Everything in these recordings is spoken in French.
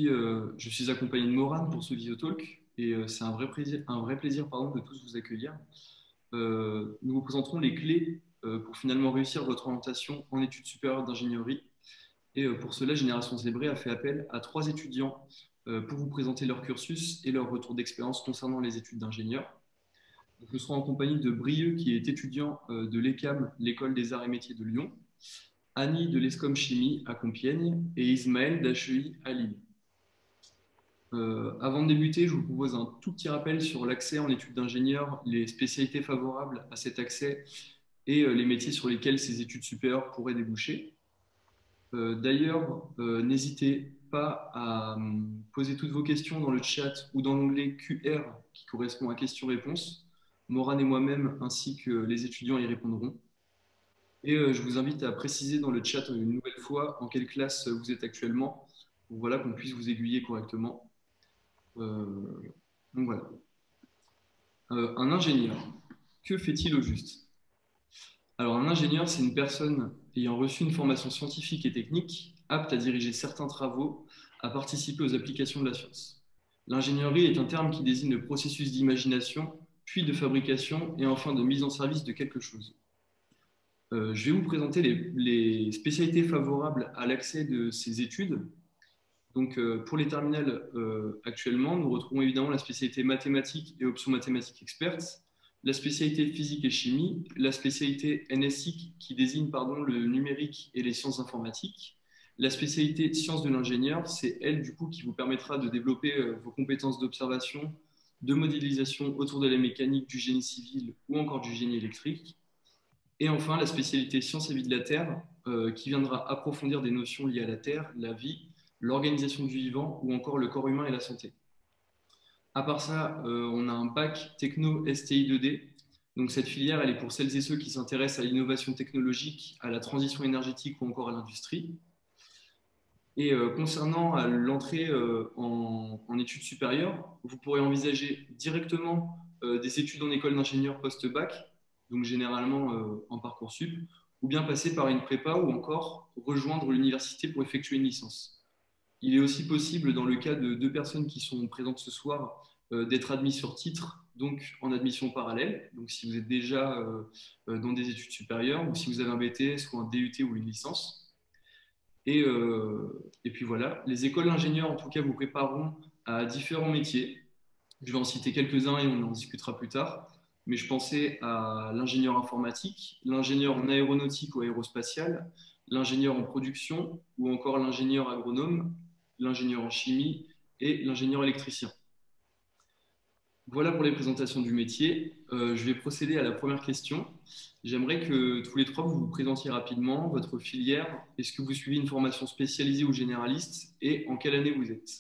je suis accompagné de Morane pour ce Visiotalk et c'est un vrai plaisir pardon, de tous vous accueillir. Nous vous présenterons les clés pour finalement réussir votre orientation en études supérieures d'ingénierie. Et pour cela, Génération Zébrée a fait appel à trois étudiants pour vous présenter leur cursus et leur retour d'expérience concernant les études d'ingénieur. Donc, nous serons en compagnie de Brieux, qui est étudiant de l'ECAM, l'École des Arts et Métiers de Lyon, Annie de l'ESCOM Chimie à Compiègne et Ismaël d'HEI à Lille. Avant de débuter, je vous propose un tout petit rappel sur l'accès en études d'ingénieur, les spécialités favorables à cet accès et les métiers sur lesquels ces études supérieures pourraient déboucher. D'ailleurs, n'hésitez pas à poser toutes vos questions dans le chat ou dans l'onglet QR qui correspond à questions-réponses. Morane et moi-même, ainsi que les étudiants, y répondront. Et je vous invite à préciser dans le chat une nouvelle fois en quelle classe vous êtes actuellement, pour voilà, qu'on puisse vous aiguiller correctement. Donc voilà. Un ingénieur, que fait-il au juste? Alors un ingénieur, c'est une personne ayant reçu une formation scientifique et technique, apte à diriger certains travaux, à participer aux applications de la science. L'ingénierie est un terme qui désigne le processus d'imagination, puis de fabrication et enfin de mise en service de quelque chose. Je vais vous présenter les spécialités favorables à l'accès de ces études. Donc, pour les terminales actuellement, nous retrouvons évidemment la spécialité mathématiques et options mathématiques expertes, la spécialité physique et chimie, la spécialité NSIC qui désigne pardon, le numérique et les sciences informatiques, la spécialité sciences de l'ingénieur, c'est elle du coup qui vous permettra de développer vos compétences d'observation, de modélisation autour de la mécanique, du génie civil ou encore du génie électrique. Et enfin, la spécialité sciences et vie de la Terre, qui viendra approfondir des notions liées à la Terre, la vie, l'organisation du vivant ou encore le corps humain et la santé. À part ça, on a un bac techno STI 2D. Donc cette filière, elle est pour celles et ceux qui s'intéressent à l'innovation technologique, à la transition énergétique ou encore à l'industrie. Et concernant l'entrée en études supérieures, vous pourrez envisager directement des études en école d'ingénieur post-bac, donc généralement en Parcoursup, ou bien passer par une prépa ou encore rejoindre l'université pour effectuer une licence. Il est aussi possible, dans le cas de deux personnes qui sont présentes ce soir, d'être admis sur titre, donc en admission parallèle. Donc si vous êtes déjà dans des études supérieures ou si vous avez un BTS ou un DUT ou une licence. Et puis voilà, les écoles d'ingénieurs, en tout cas, vous prépareront à différents métiers. Je vais en citer quelques-uns et on en discutera plus tard. Mais je pensais à l'ingénieur informatique, l'ingénieur en aéronautique ou aérospatiale, l'ingénieur en production ou encore l'ingénieur agronome, l'ingénieur en chimie et l'ingénieur électricien. Voilà pour les présentations du métier. Je vais procéder à la première question. J'aimerais que tous les trois vous vous présentiez rapidement votre filière. Est-ce que vous suivez une formation spécialisée ou généraliste et en quelle année vous êtes?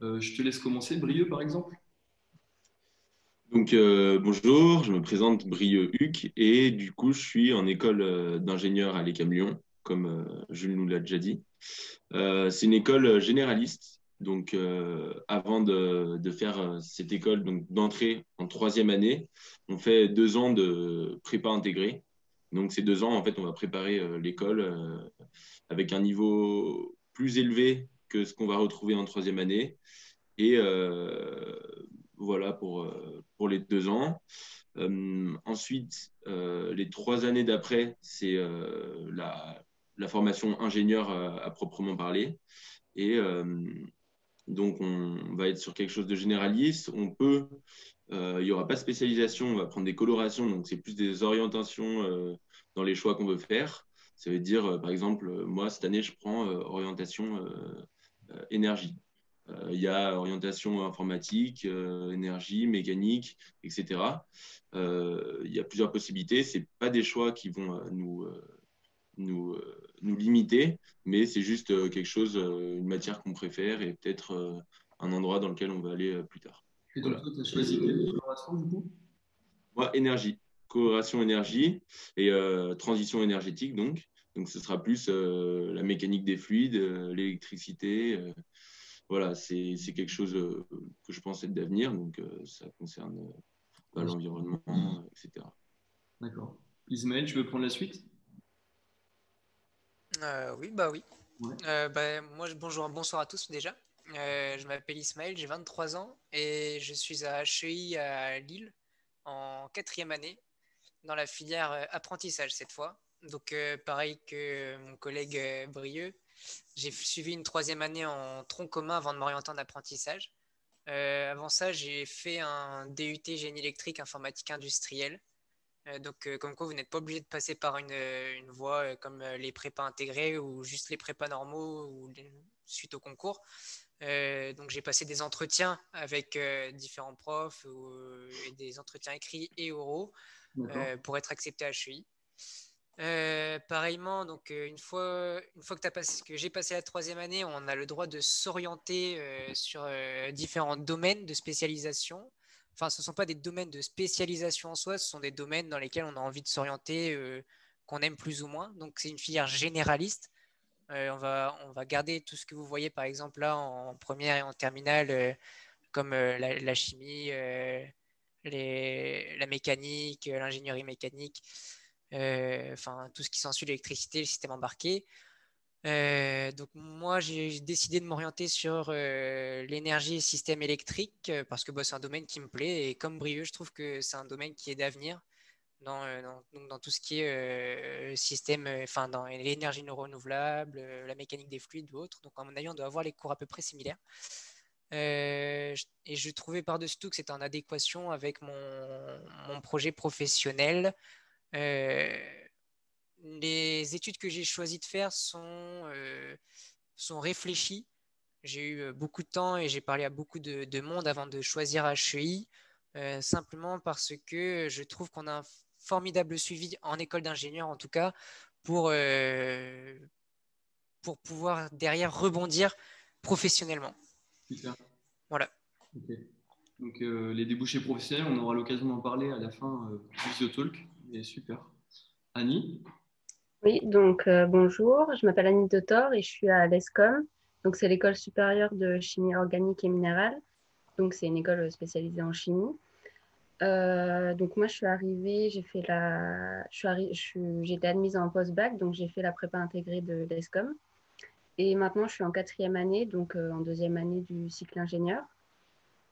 Je te laisse commencer, Brieux par exemple. Donc, bonjour, je me présente Brieux Huc et du coup, je suis en école d'ingénieur à l'ECAM Lyon, comme Jules nous l'a déjà dit. C'est une école généraliste. Donc, avant de faire cette école, donc d'entrer en troisième année, on fait 2 ans de prépa intégrée. Donc, ces 2 ans, en fait, on va préparer l'école avec un niveau plus élevé que ce qu'on va retrouver en troisième année. Et voilà pour les 2 ans. Ensuite, les 3 années d'après, c'est la formation ingénieur à proprement parler. Et donc, on va être sur quelque chose de généraliste. Il n'y aura pas de spécialisation, on va prendre des colorations, donc c'est plus des orientations dans les choix qu'on veut faire. Ça veut dire, par exemple, moi, cette année, je prends orientation énergie. Il y a orientation informatique, énergie, mécanique, etc. Il y a plusieurs possibilités. Ce pas des choix qui vont nous limiter, mais c'est juste quelque chose, une matière qu'on préfère et peut-être un endroit dans lequel on va aller plus tard. Et donc Voilà. toi, tu as choisi quelle coloration du coup? Moi, énergie, coloration énergie et transition énergétique, donc. Donc, ce sera plus la mécanique des fluides, l'électricité. Voilà, c'est quelque chose que je pense être d'avenir. Donc, ça concerne l'environnement, etc. D'accord. Ismaël, tu veux prendre la suite? Oui, bah oui. Ouais. Moi, bonjour, bonsoir à tous déjà. Je m'appelle Ismaël, j'ai 23 ans et je suis à HEI à Lille en quatrième année dans la filière apprentissage cette fois. Donc pareil que mon collègue Brieux, j'ai suivi une troisième année en tronc commun avant de m'orienter en apprentissage. Avant ça, j'ai fait un DUT génie électrique informatique industrielle. Donc, comme quoi, vous n'êtes pas obligé de passer par une voie comme les prépas intégrés ou juste les prépas normaux suite au concours. Donc, j'ai passé des entretiens avec différents profs et des entretiens écrits et oraux pour être accepté à HEI. Pareillement, donc une fois que j'ai passé la troisième année, on a le droit de s'orienter sur différents domaines de spécialisation. Enfin, ce ne sont pas des domaines de spécialisation en soi, ce sont des domaines dans lesquels on a envie de s'orienter, qu'on aime plus ou moins. Donc, c'est une filière généraliste. On va garder tout ce que vous voyez, par exemple, là, en première et en terminale, comme la chimie, la mécanique, l'ingénierie mécanique, enfin tout ce qui s'ensuit, l'électricité, le système embarqué. Donc moi, j'ai décidé de m'orienter sur l'énergie et système électrique parce que bah, c'est un domaine qui me plaît et comme Brieux, je trouve que c'est un domaine qui est d'avenir dans tout ce qui est système, enfin dans l'énergie non renouvelable, la mécanique des fluides ou autre. Donc à mon avis, on doit avoir les cours à peu près similaires. Et je trouvais par-dessus tout que c'était en adéquation avec mon projet professionnel. Euh, les études que j'ai choisi de faire sont réfléchies. J'ai eu beaucoup de temps et j'ai parlé à beaucoup de monde avant de choisir HEI, simplement parce que je trouve qu'on a un formidable suivi en école d'ingénieur, en tout cas, pour, euh, pour pouvoir derrière rebondir professionnellement. Super. Voilà. Ok. Donc, les débouchés professionnels, on aura l'occasion d'en parler à la fin du The Talk. Mais super. Annie? Oui, donc bonjour, je m'appelle Annie Dotor et je suis à l'ESCOM. Donc c'est l'école supérieure de chimie organique et minérale. Donc c'est une école spécialisée en chimie. Donc moi je suis arrivée, j'ai fait j'ai été admise en post-bac, donc j'ai fait la prépa intégrée de l'ESCOM. Et maintenant je suis en quatrième année, donc en deuxième année du cycle ingénieur.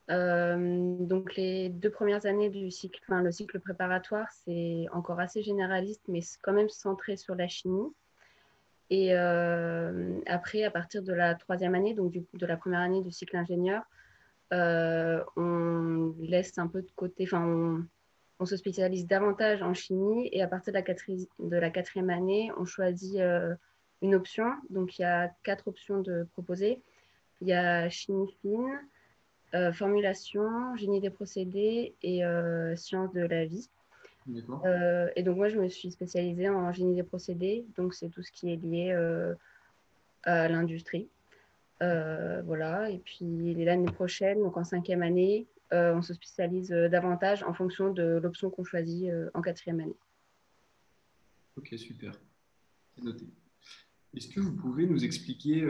Donc les 2 premières années du cycle, enfin le cycle préparatoire, c'est encore assez généraliste, mais c'est quand même centré sur la chimie. Et après, à partir de la troisième année, donc du coup de la première année du cycle ingénieur, on laisse un peu de côté, enfin on se spécialise davantage en chimie et à partir de la quatrième année, on choisit une option. Donc il y a 4 options de proposer. Il y a chimie fine, formulation, génie des procédés et sciences de la vie. Et donc moi, je me suis spécialisée en génie des procédés, donc c'est tout ce qui est lié à l'industrie. Voilà. Et puis l'année prochaine, donc en cinquième année, on se spécialise davantage en fonction de l'option qu'on choisit en quatrième année. Ok, super. C'est noté. Est-ce que vous pouvez nous expliquer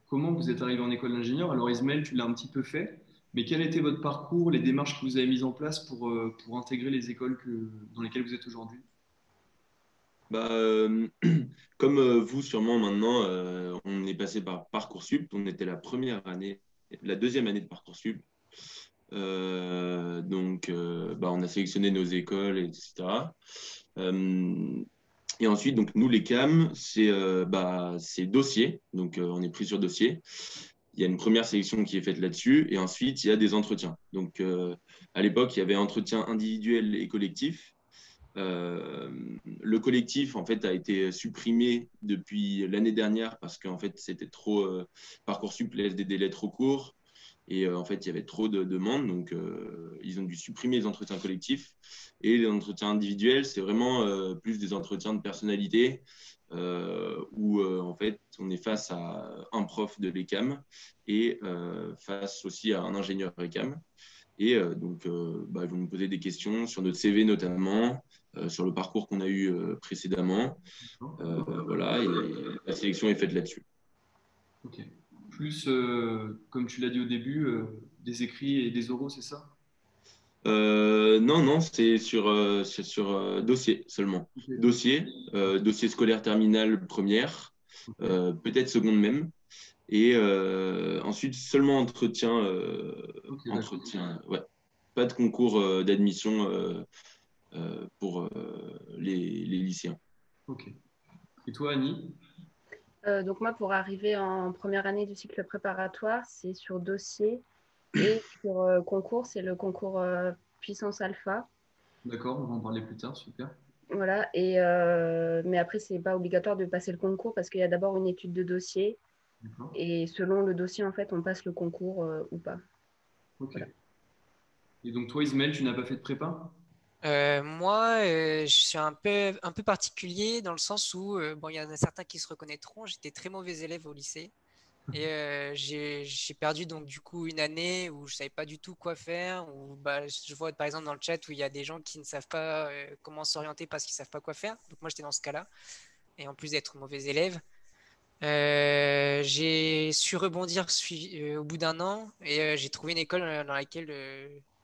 comment vous êtes arrivé en école d'ingénieur? Alors Ismaël, tu l'as un petit peu fait, mais quel était votre parcours, les démarches que vous avez mises en place pour intégrer les écoles dans lesquelles vous êtes aujourd'hui? Bah, comme vous, sûrement maintenant, on est passé par Parcoursup. On était la première année, la deuxième année de Parcoursup. Donc, on a sélectionné nos écoles, etc. Et ensuite, donc, nous, les CAM, c'est dossier. Donc, on est pris sur dossier. Il y a une première sélection qui est faite là-dessus. Et ensuite, il y a des entretiens. Donc, à l'époque, il y avait entretien individuel et collectif. Le collectif, en fait, a été supprimé depuis l'année dernière parce qu'en fait, c'était trop. Parcoursup laisse des délais trop courts. Et en fait, il y avait trop de demandes, donc ils ont dû supprimer les entretiens collectifs. Et les entretiens individuels, c'est vraiment plus des entretiens de personnalité où en fait, on est face à un prof de l'ECAM et face aussi à un ingénieur ECAM. Et ils vont nous poser des questions sur notre CV notamment, sur le parcours qu'on a eu précédemment. Voilà, et la sélection est faite là-dessus. Ok. Plus, comme tu l'as dit au début, des écrits et des oraux, c'est ça? Non, non, c'est sur dossier seulement. Ok. Dossier scolaire terminale première, Ok. peut-être seconde même. Et ensuite, seulement entretien, Ok, d'accord. ouais. Pas de concours d'admission pour les lycéens. Ok. Et toi, Annie? Donc moi, pour arriver en première année du cycle préparatoire, c'est sur dossier et sur concours, c'est le concours puissance alpha. D'accord, on va en parler plus tard, super. Voilà. Et, mais après, c'est pas obligatoire de passer le concours parce qu'il y a d'abord une étude de dossier D'accord. et selon le dossier, en fait, on passe le concours ou pas. Ok. Voilà. Et donc toi, Ismaël, tu n'as pas fait de prépa? Moi, je suis un peu particulier dans le sens où, bon, il y en a certains qui se reconnaîtront, j'étais très mauvais élève au lycée. Et j'ai perdu donc du coup une année où je savais pas du tout quoi faire. Où, bah, je vois par exemple dans le chat où il y a des gens qui ne savent pas comment s'orienter parce qu'ils savent pas quoi faire. Donc moi j'étais dans ce cas-là. Et en plus d'être mauvais élève, j'ai su rebondir au bout d'un an et j'ai trouvé une école dans laquelle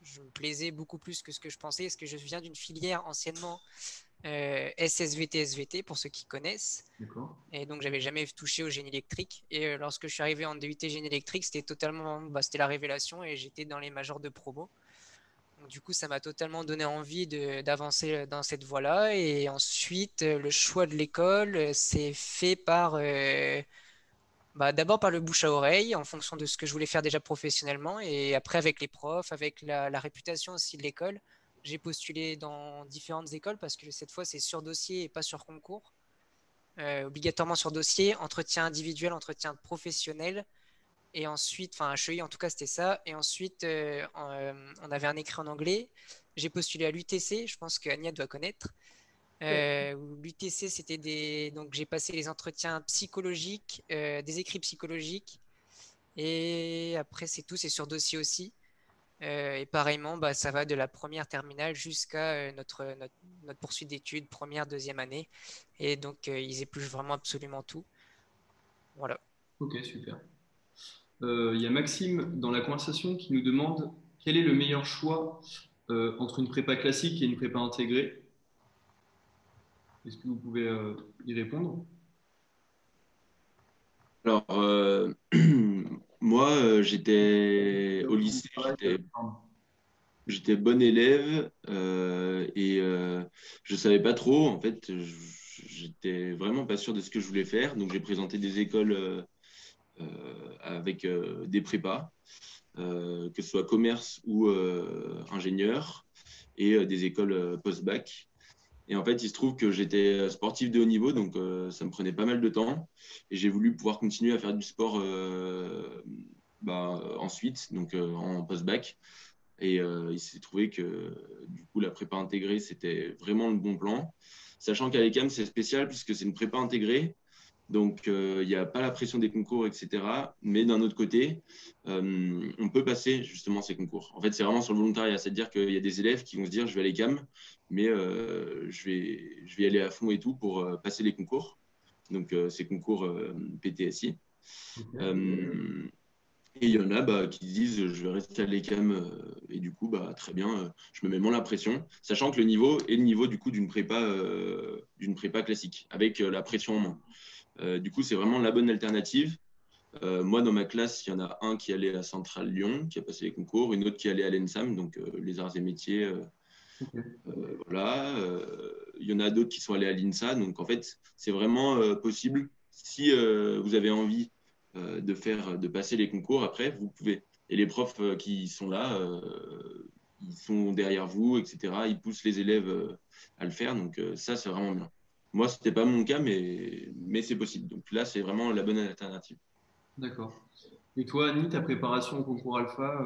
je me plaisais beaucoup plus que ce que je pensais. Parce que je viens d'une filière anciennement SSVT, SVT pour ceux qui connaissent. D'accord. Et donc, j'avais jamais touché au génie électrique. Et lorsque je suis arrivé en DUT génie électrique, c'était totalement, bah, c'était la révélation et j'étais dans les majors de promo. Donc, du coup, ça m'a totalement donné envie d'avancer dans cette voie-là. Et ensuite, le choix de l'école, c'est fait par, bah, d'abord par le bouche à oreille, en fonction de ce que je voulais faire déjà professionnellement. Et après, avec les profs, avec la réputation aussi de l'école, j'ai postulé dans différentes écoles parce que cette fois, c'est sur dossier et pas sur concours obligatoirement sur dossier, entretien individuel, entretien professionnel. Et ensuite, enfin, à HEI en tout cas, c'était ça. Et ensuite, on avait un écrit en anglais. J'ai postulé à l'UTC, je pense que Agnès doit connaître. Oui. L'UTC, c'était des. Donc, j'ai passé les entretiens psychologiques, des écrits psychologiques. Et après, c'est tout, c'est sur dossier aussi. Et pareillement, bah, ça va de la première terminale jusqu'à notre poursuite d'études, première, deuxième année. Et donc, ils épluchent vraiment absolument tout. Voilà. Ok, super. Il y a Maxime dans la conversation qui nous demande quel est le meilleur choix entre une prépa classique et une prépa intégrée. Est-ce que vous pouvez y répondre? Alors, moi, j'étais au lycée, Pardon. j'étais bon élève et je savais pas trop. En fait, j'étais vraiment pas sûr de ce que je voulais faire. Donc, j'ai présenté des écoles avec des prépas, que ce soit commerce ou ingénieur, et des écoles post-bac. Et en fait, il se trouve que j'étais sportif de haut niveau, donc ça me prenait pas mal de temps. Et j'ai voulu pouvoir continuer à faire du sport ensuite, donc en post-bac. Et il s'est trouvé que du coup, la prépa intégrée, c'était vraiment le bon plan. Sachant qu'à l'ECAM, c'est spécial puisque c'est une prépa intégrée. Donc, il n'y a pas la pression des concours, etc. Mais d'un autre côté, on peut passer justement ces concours. En fait, c'est vraiment sur le volontariat. C'est-à-dire qu'il y a des élèves qui vont se dire, je vais aller CAM, mais je vais y aller à fond et tout pour passer les concours. Donc, ces concours PTSI. Ok. Euh, et il y en a qui disent, je vais rester à l'ECAM. Et du coup, très bien, je me mets moins la pression. Sachant que le niveau est le niveau du coup d'une prépa classique, avec la pression en moins. Du coup, c'est vraiment la bonne alternative. Moi, dans ma classe, il y en a un qui allait à Centrale Lyon, qui a passé les concours, une autre qui allait à l'ENSAM, donc les arts et métiers. Ok. Voilà. Il y en a d'autres qui sont allés à l'INSA. Donc, en fait, c'est vraiment possible. Si vous avez envie de passer les concours, après, vous pouvez. Et les profs qui sont là, ils sont derrière vous, etc. Ils poussent les élèves à le faire. Donc, ça, c'est vraiment bien. Moi, ce n'était pas mon cas, mais c'est possible. Donc là, c'est vraiment la bonne alternative. D'accord. Et toi, Annie, ta préparation au concours Alpha,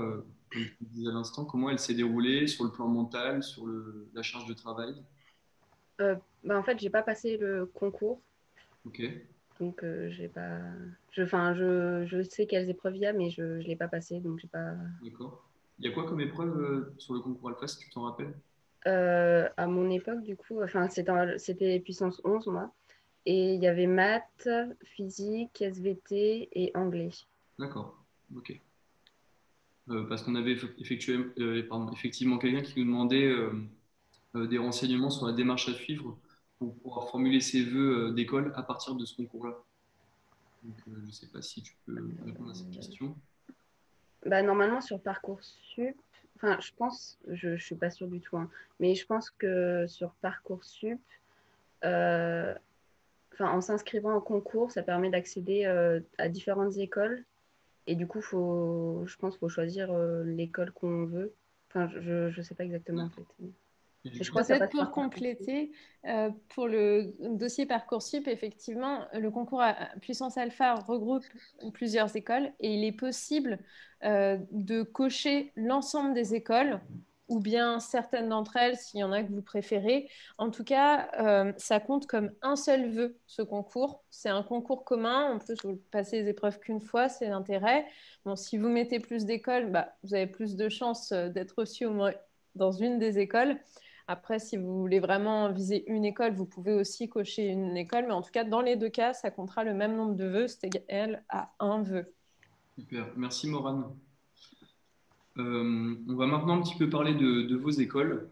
comme tu disais à l'instant, comment elle s'est déroulée sur le plan mental, sur la charge de travail? Bah, en fait, j'ai pas passé le concours, Ok, donc j'ai pas. Je sais quelles épreuves il y a, mais je ne l'ai pas passé, donc j'ai pas. d'accord. Il y a quoi comme épreuve sur le concours Alpha, si tu t'en rappelles? À mon époque, du coup, enfin, c'était puissance 11 moi. Et il y avait maths, physique, SVT et anglais. D'accord, ok. Parce qu'on avait effectivement quelqu'un qui nous demandait des renseignements sur la démarche à suivre pour pouvoir formuler ses vœux d'école à partir de ce concours-là. Donc, je ne sais pas si tu peux répondre à cette question. Bah, normalement, sur Parcoursup, enfin, je pense, je ne suis pas sûre du tout, hein, mais je pense que sur Parcoursup, euh, enfin, en s'inscrivant au concours, ça permet d'accéder à différentes écoles. Et du coup, je pense qu'il faut choisir l'école qu'on veut. Enfin, je ne sais pas exactement en fait. Et du Et je coup, crois que ça Peut-être passe pour par Parcoursup. compléter, pour le dossier Parcoursup, effectivement, le concours Puissance Alpha regroupe plusieurs écoles et il est possible de cocher l'ensemble des écoles ou bien certaines d'entre elles, s'il y en a que vous préférez. En tout cas, ça compte comme un seul vœu, ce concours. C'est un concours commun. En plus, vous passez les épreuves qu'une fois, c'est l'intérêt. Bon, si vous mettez plus d'écoles, bah, vous avez plus de chances d'être reçu au moins dans une des écoles. Après, si vous voulez vraiment viser une école, vous pouvez aussi cocher une école, mais en tout cas, dans les deux cas, ça comptera le même nombre de vœux, c'est égal à un vœu. super. Merci, Morane. On va maintenant un petit peu parler de vos écoles.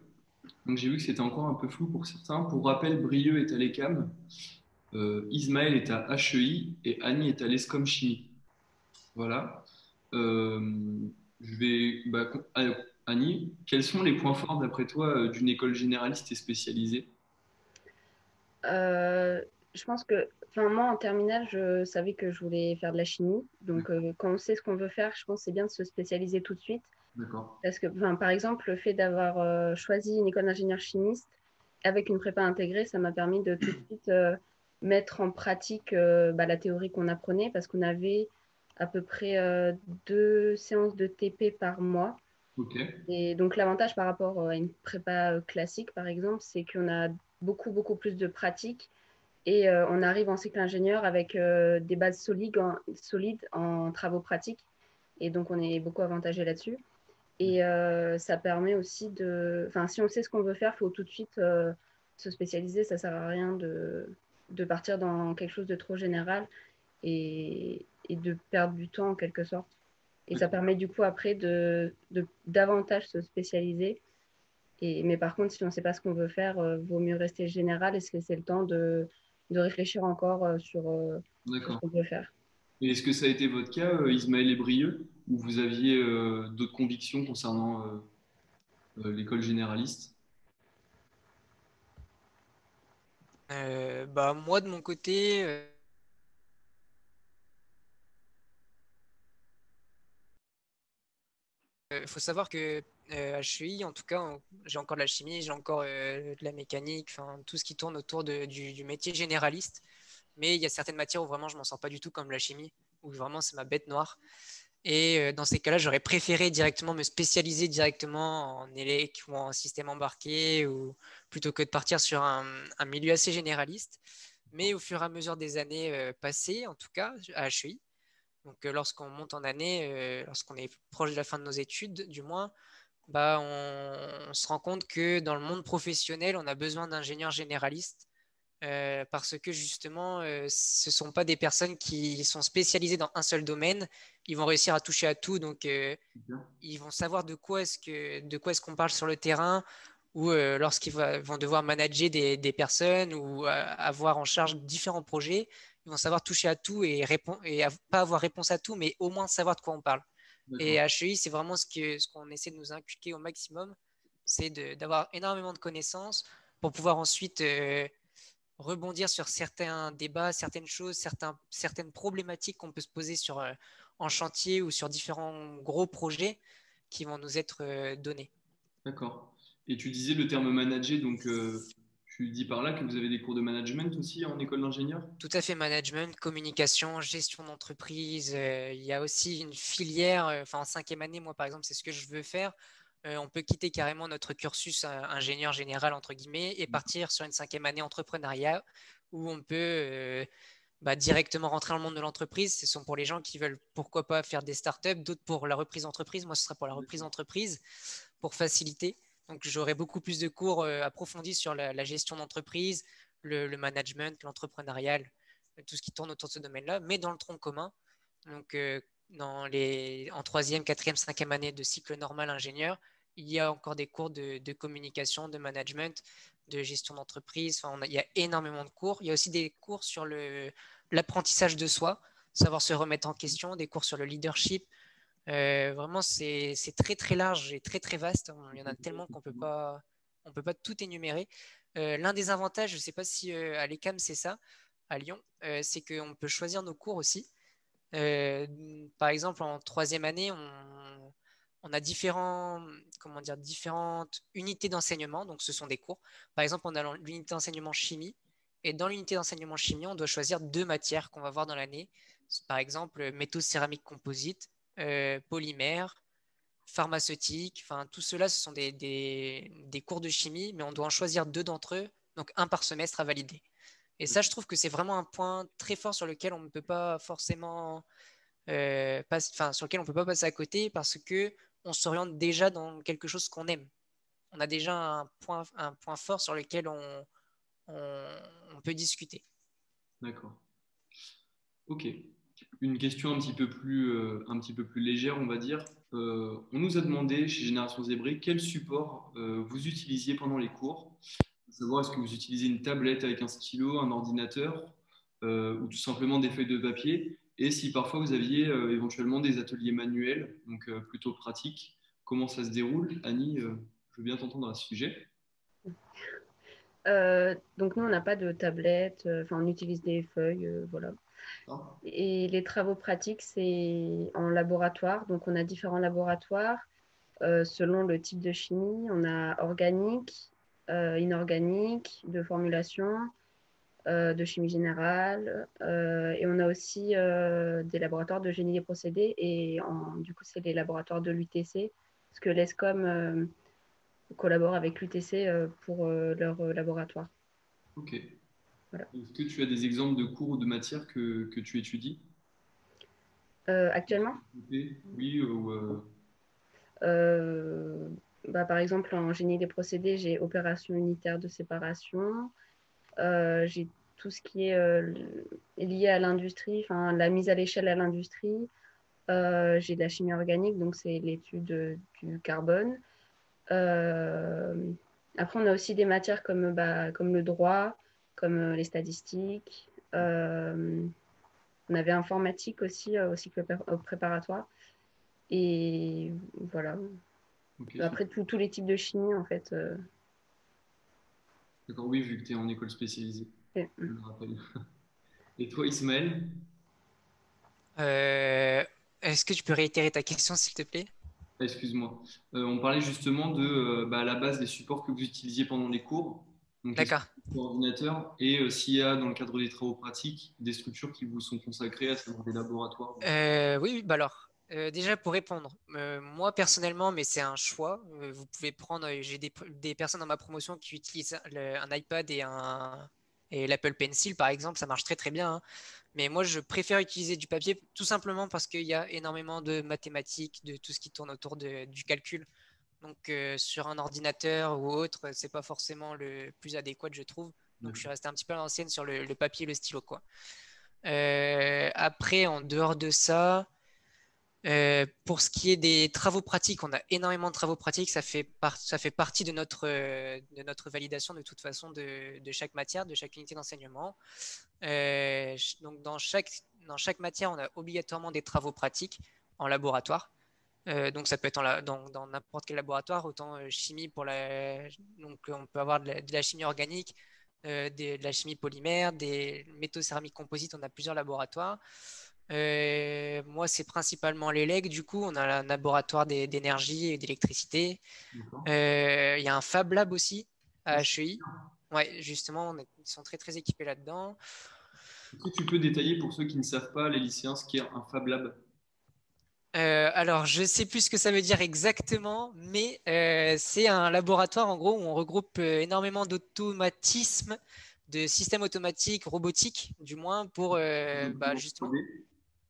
Donc, j'ai vu que c'était encore un peu flou pour certains. Pour rappel, Brieux est à l'ECAM, Ismaël est à HEI et Annie est à l'ESCOM Chimie. Voilà. Euh, Annie, quels sont les points forts d'après toi d'une école généraliste et spécialisée? Euh, je pense que, enfin, moi, en terminale, je savais que je voulais faire de la chimie. Donc, quand on sait ce qu'on veut faire, je pense que c'est bien de se spécialiser tout de suite. D'accord. Parce que, enfin, par exemple, le fait d'avoir choisi une école d'ingénieur chimiste avec une prépa intégrée, ça m'a permis de tout de suite mettre en pratique bah, la théorie qu'on apprenait parce qu'on avait à peu près 2 séances de TP par mois. Ok. Et donc, l'avantage par rapport à une prépa classique, par exemple, c'est qu'on a beaucoup, beaucoup plus de pratique et on arrive en cycle ingénieur avec des bases solides en travaux pratiques. Et donc, on est beaucoup avantagé là-dessus. Et ça permet aussi de... Enfin, si on sait ce qu'on veut faire, il faut tout de suite se spécialiser. Ça ne sert à rien de partir dans quelque chose de trop général et de perdre du temps en quelque sorte. Et ça permet du coup après de davantage se spécialiser. Mais par contre, si on ne sait pas ce qu'on veut faire, vaut mieux rester général et se laisser le temps de réfléchir encore sur ce D'accord. qu'on veut faire. Et est-ce que ça a été votre cas, Ismaël et Brieux, ou vous aviez d'autres convictions concernant l'école généraliste? Bah, moi, de mon côté, il faut savoir que à HEI, en tout cas, j'ai encore de la chimie, j'ai encore de la mécanique, enfin tout ce qui tourne autour du métier généraliste. Mais il y a certaines matières où vraiment je m'en sors pas du tout, comme la chimie, où vraiment c'est ma bête noire. Et dans ces cas-là, j'aurais préféré directement me spécialiser directement en élec ou en système embarqué, ou plutôt que de partir sur un milieu assez généraliste. Mais au fur et à mesure des années passées, en tout cas à HEI, donc lorsqu'on monte en année, lorsqu'on est proche de la fin de nos études, du moins, bah, on se rend compte que dans le monde professionnel, on a besoin d'ingénieurs généralistes parce que justement, ce ne sont pas des personnes qui sont spécialisées dans un seul domaine. Ils vont réussir à toucher à tout, donc ils vont savoir de quoi est-ce qu'on parle sur le terrain ou lorsqu'ils vont devoir manager des personnes ou avoir en charge différents projets. Ils vont savoir toucher à tout et pas avoir réponse à tout, mais au moins savoir de quoi on parle. Et D'accord. HEI, c'est vraiment ce qu'on essaie de nous inculquer au maximum, c'est d'avoir énormément de connaissances pour pouvoir ensuite rebondir sur certains débats, certaines choses, certaines problématiques qu'on peut se poser en chantier ou sur différents gros projets qui vont nous être donnés. D'accord. Et tu disais le terme manager, donc tu dis par là que vous avez des cours de management aussi en école d'ingénieur? Tout à fait management, communication, gestion d'entreprise. Il y a aussi une filière, enfin en cinquième année, moi par exemple, c'est ce que je veux faire. On peut quitter carrément notre cursus ingénieur général, entre guillemets, et partir sur une cinquième année entrepreneuriat où on peut directement rentrer dans le monde de l'entreprise. Ce sont pour les gens qui veulent pourquoi pas faire des startups, d'autres pour la reprise d'entreprise. Moi, ce sera pour la reprise d'entreprise pour faciliter. Donc, j'aurai beaucoup plus de cours approfondis sur la gestion d'entreprise, le management, l'entrepreneurial, tout ce qui tourne autour de ce domaine-là, mais dans le tronc commun. Donc, en troisième, quatrième, cinquième année de cycle normal ingénieur, il y a encore des cours de communication, de management, de gestion d'entreprise. Enfin, il y a énormément de cours. Il y a aussi des cours sur l'apprentissage de soi. savoir se remettre en question, des cours sur le leadership. Vraiment, c'est très très large et très très vaste. Il y en a tellement on peut pas tout énumérer. L'un des avantages, je ne sais pas si à l'ECAM c'est ça, à Lyon, c'est qu'on peut choisir nos cours aussi. Par exemple, en troisième année, on a différentes unités d'enseignement. Donc, ce sont des cours. Par exemple, on a l'unité d'enseignement chimie. Et dans l'unité d'enseignement chimie, on doit choisir 2 matières qu'on va voir dans l'année. Par exemple, métaux céramiques composites, polymères, pharmaceutiques. Enfin, tout cela, ce sont des cours de chimie, mais on doit en choisir 2 d'entre eux, donc un par semestre à valider. Et ça, je trouve que c'est vraiment un point très fort sur lequel on ne peut pas forcément sur lequel on ne peut pas passer à côté parce que on s'oriente déjà dans quelque chose qu'on aime. On a déjà un point fort sur lequel on peut discuter. D'accord. Ok. Une question un petit peu plus légère, on va dire. On nous a demandé chez Génération Zébré quel support vous utilisiez pendant les cours. Savoir est-ce que vous utilisez une tablette avec un stylo, un ordinateur ou tout simplement des feuilles de papier et si parfois vous aviez éventuellement des ateliers manuels, donc plutôt pratiques. Comment ça se déroule? Annie, je veux bien t'entendre à ce sujet. Donc nous, on n'a pas de tablette, on utilise des feuilles, voilà. Ah, Et les travaux pratiques, c'est en laboratoire. Donc on a différents laboratoires selon le type de chimie. On a organique, inorganique, de formulation, de chimie générale. Et on a aussi des laboratoires de génie des procédés. Et du coup, c'est les laboratoires de l'UTC, parce que l'ESCOM collabore avec l'UTC pour leur laboratoire. ok. Voilà. Est-ce que tu as des exemples de cours ou de matières que tu étudies? Actuellement, Oui, ou euh, par exemple, en génie des procédés, j'ai opération unitaire de séparation. J'ai tout ce qui est lié à l'industrie, la mise à l'échelle à l'industrie. J'ai de la chimie organique, donc c'est l'étude du carbone. Euh, Après, on a aussi des matières comme le droit, comme les statistiques. On avait informatique aussi au cycle préparatoire. Et voilà. ok, Après, tous les types de chimie, en fait. d'accord, oui, vu que tu es en école spécialisée, Et- je me rappelle. Et toi, Ismaël? Euh, Est-ce que tu peux réitérer ta question, s'il te plaît? Ah, excuse-moi. On parlait justement de, à la base des supports que vous utilisiez pendant les cours. Donc, est-ce que D'accord. c'est ordinateur et s'il y a dans le cadre des travaux pratiques des structures qui vous sont consacrées, à savoir des laboratoires. Oui, bah alors, déjà pour répondre, moi personnellement, mais c'est un choix, vous pouvez prendre, j'ai des personnes dans ma promotion qui utilisent un iPad et l'Apple Pencil par exemple, ça marche très très bien, hein. Mais moi je préfère utiliser du papier tout simplement parce qu'il y a énormément de mathématiques, de tout ce qui tourne autour du calcul. Donc sur un ordinateur ou autre, c'est pas forcément le plus adéquat, je trouve. Donc je suis resté un petit peu à l'ancienne sur le papier et le stylo, quoi. Après, en dehors de ça, pour ce qui est des travaux pratiques, on a énormément de travaux pratiques. Ça fait partie de notre validation de toute façon de chaque matière, de chaque unité d'enseignement. Donc dans chaque matière, on a obligatoirement des travaux pratiques en laboratoire. Donc ça peut être dans n'importe quel laboratoire, autant chimie donc on peut avoir de la chimie organique, de la chimie polymère, des métaux céramiques composites, on a plusieurs laboratoires. Moi, c'est principalement l'ELEC, du coup, on a un laboratoire d'énergie et d'électricité. D'accord. Il y a un Fab Lab aussi Ah, à HEI. Ouais, justement, ils sont très très équipés là-dedans. est-ce que tu peux détailler pour ceux qui ne savent pas, les lycéens, ce qu'est un Fab Lab? Alors, je sais plus ce que ça veut dire exactement, mais c'est un laboratoire en gros où on regroupe énormément d'automatismes, de systèmes automatiques, robotiques, du moins pour Des imprimantes justement. 3D,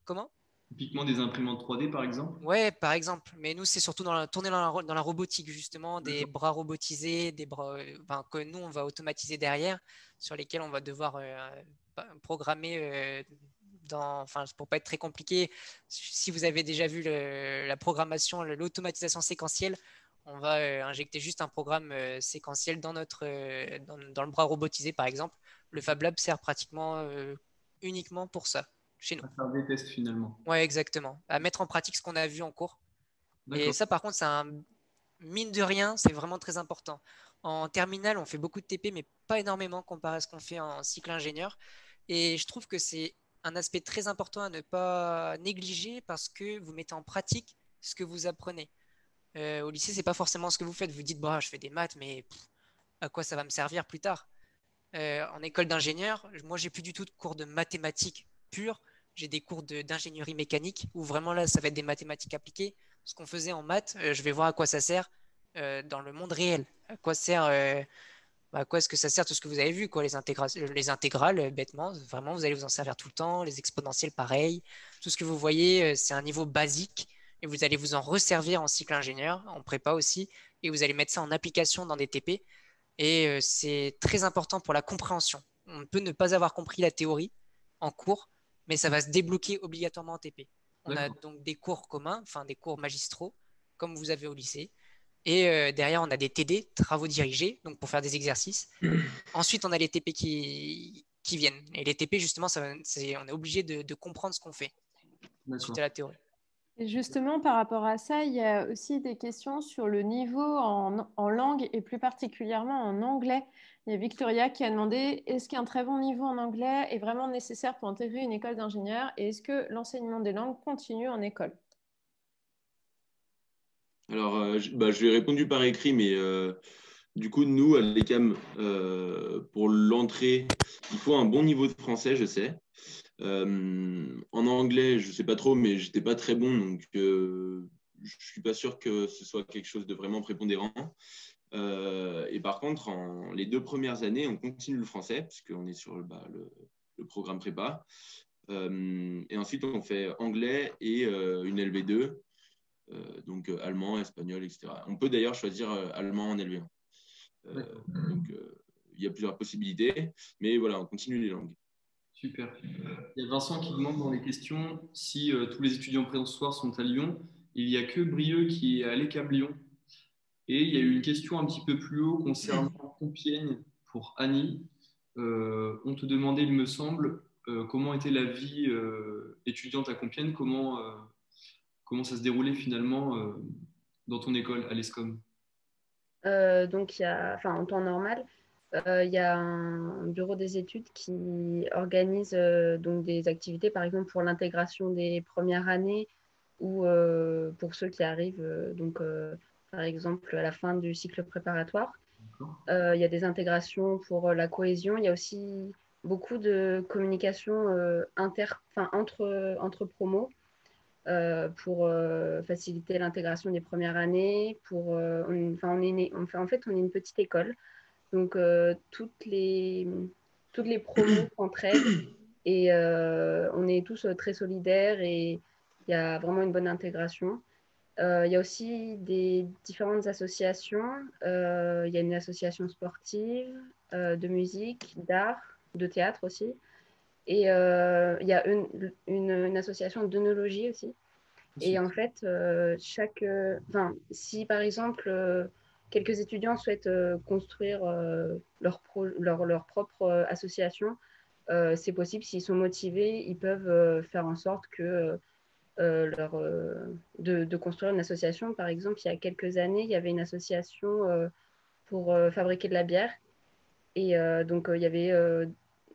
Comment? typiquement des imprimantes 3D, par exemple. Ouais, par exemple. Mais nous, c'est surtout tourner dans la robotique, justement, des D'accord. bras robotisés, des bras que nous, on va automatiser derrière, sur lesquels on va devoir programmer pour pas être très compliqué. Si vous avez déjà vu la programmation, l'automatisation séquentielle, on va injecter juste un programme séquentiel dans le bras robotisé, par exemple. Le Fab Lab sert pratiquement uniquement pour ça. chez nous. À faire des tests finalement. Ouais, exactement. À mettre en pratique ce qu'on a vu en cours. Et ça, par contre, mine de rien, c'est vraiment très important. En terminale, on fait beaucoup de TP, mais pas énormément comparé à ce qu'on fait en cycle ingénieur. Et je trouve que c'est un aspect très important à ne pas négliger parce que vous mettez en pratique ce que vous apprenez. Au lycée, c'est pas forcément ce que vous faites. Vous dites, bah, je fais des maths, mais à quoi ça va me servir plus tard? En école d'ingénieur, moi, j'ai plus du tout de cours de mathématiques pures. J'ai des cours d'ingénierie mécanique où vraiment là, ça va être des mathématiques appliquées. Ce qu'on faisait en maths, je vais voir à quoi ça sert dans le monde réel. À quoi sert, à quoi est-ce que ça sert tout ce que vous avez vu, quoi, les intégrales, bêtement, vraiment, vous allez vous en servir tout le temps. Les exponentielles, pareil. Tout ce que vous voyez, c'est un niveau basique et vous allez vous en resservir en cycle ingénieur, en prépa aussi, et vous allez mettre ça en application dans des TP. Et c'est très important pour la compréhension. On peut ne pas avoir compris la théorie en cours, mais ça va se débloquer obligatoirement en TP. On a donc des cours communs, enfin des cours magistraux, comme vous avez au lycée. Et derrière, on a des TD, travaux dirigés, donc pour faire des exercices. Ensuite, on a les TP qui viennent. Et les TP, justement, on est obligé de comprendre ce qu'on fait suite à la théorie. Et justement, par rapport à ça, il y a aussi des questions sur le niveau en langue et plus particulièrement en anglais. Il y a Victoria qui a demandé, est-ce qu'un très bon niveau en anglais est vraiment nécessaire pour intégrer une école d'ingénieur et est-ce que l'enseignement des langues continue en école? Alors, je lui ai répondu par écrit, mais du coup, nous, à l'ECAM, pour l'entrée, il faut un bon niveau de français, je sais. En anglais, je ne sais pas trop, mais je n'étais pas très bon, donc je ne suis pas sûr que ce soit quelque chose de vraiment prépondérant. Et par contre, les 2 premières années, on continue le français, puisqu'on est sur le programme prépa. Et ensuite, on fait anglais et une LV2. Donc allemand, espagnol, etc. On peut d'ailleurs choisir allemand en LV1. Donc il y a plusieurs possibilités, mais voilà, on continue les langues. Super. Il y a Vincent qui demande dans les questions si tous les étudiants présents ce soir sont à Lyon. Il n'y a que Brieux qui est à l'ECAM Lyon. Et il y a eu une question un petit peu plus haut concernant Compiègne pour Annie. On te demandait, il me semble, comment était la vie étudiante à Compiègne, comment ça se déroulait finalement dans ton école à l'ESCOM. Donc, en temps normal, il y a un bureau des études qui organise donc des activités, par exemple pour l'intégration des premières années ou pour ceux qui arrivent, par exemple, à la fin du cycle préparatoire. Il y a des intégrations pour la cohésion. Il y a aussi beaucoup de communication entre promos pour faciliter l'intégration des premières années. On est une petite école. Donc, toutes les promos s'entraident et on est tous très solidaires et il y a vraiment une bonne intégration. Il y a aussi des différentes associations. Il y a une association sportive, de musique, d'art, de théâtre aussi. Et il y a une association d'œnologie aussi. Et en fait, si par exemple quelques étudiants souhaitent construire leur propre association, c'est possible. S'ils sont motivés, ils peuvent faire en sorte que de construire une association. Par exemple, il y a quelques années, il y avait une association pour fabriquer de la bière. Et donc, il y avait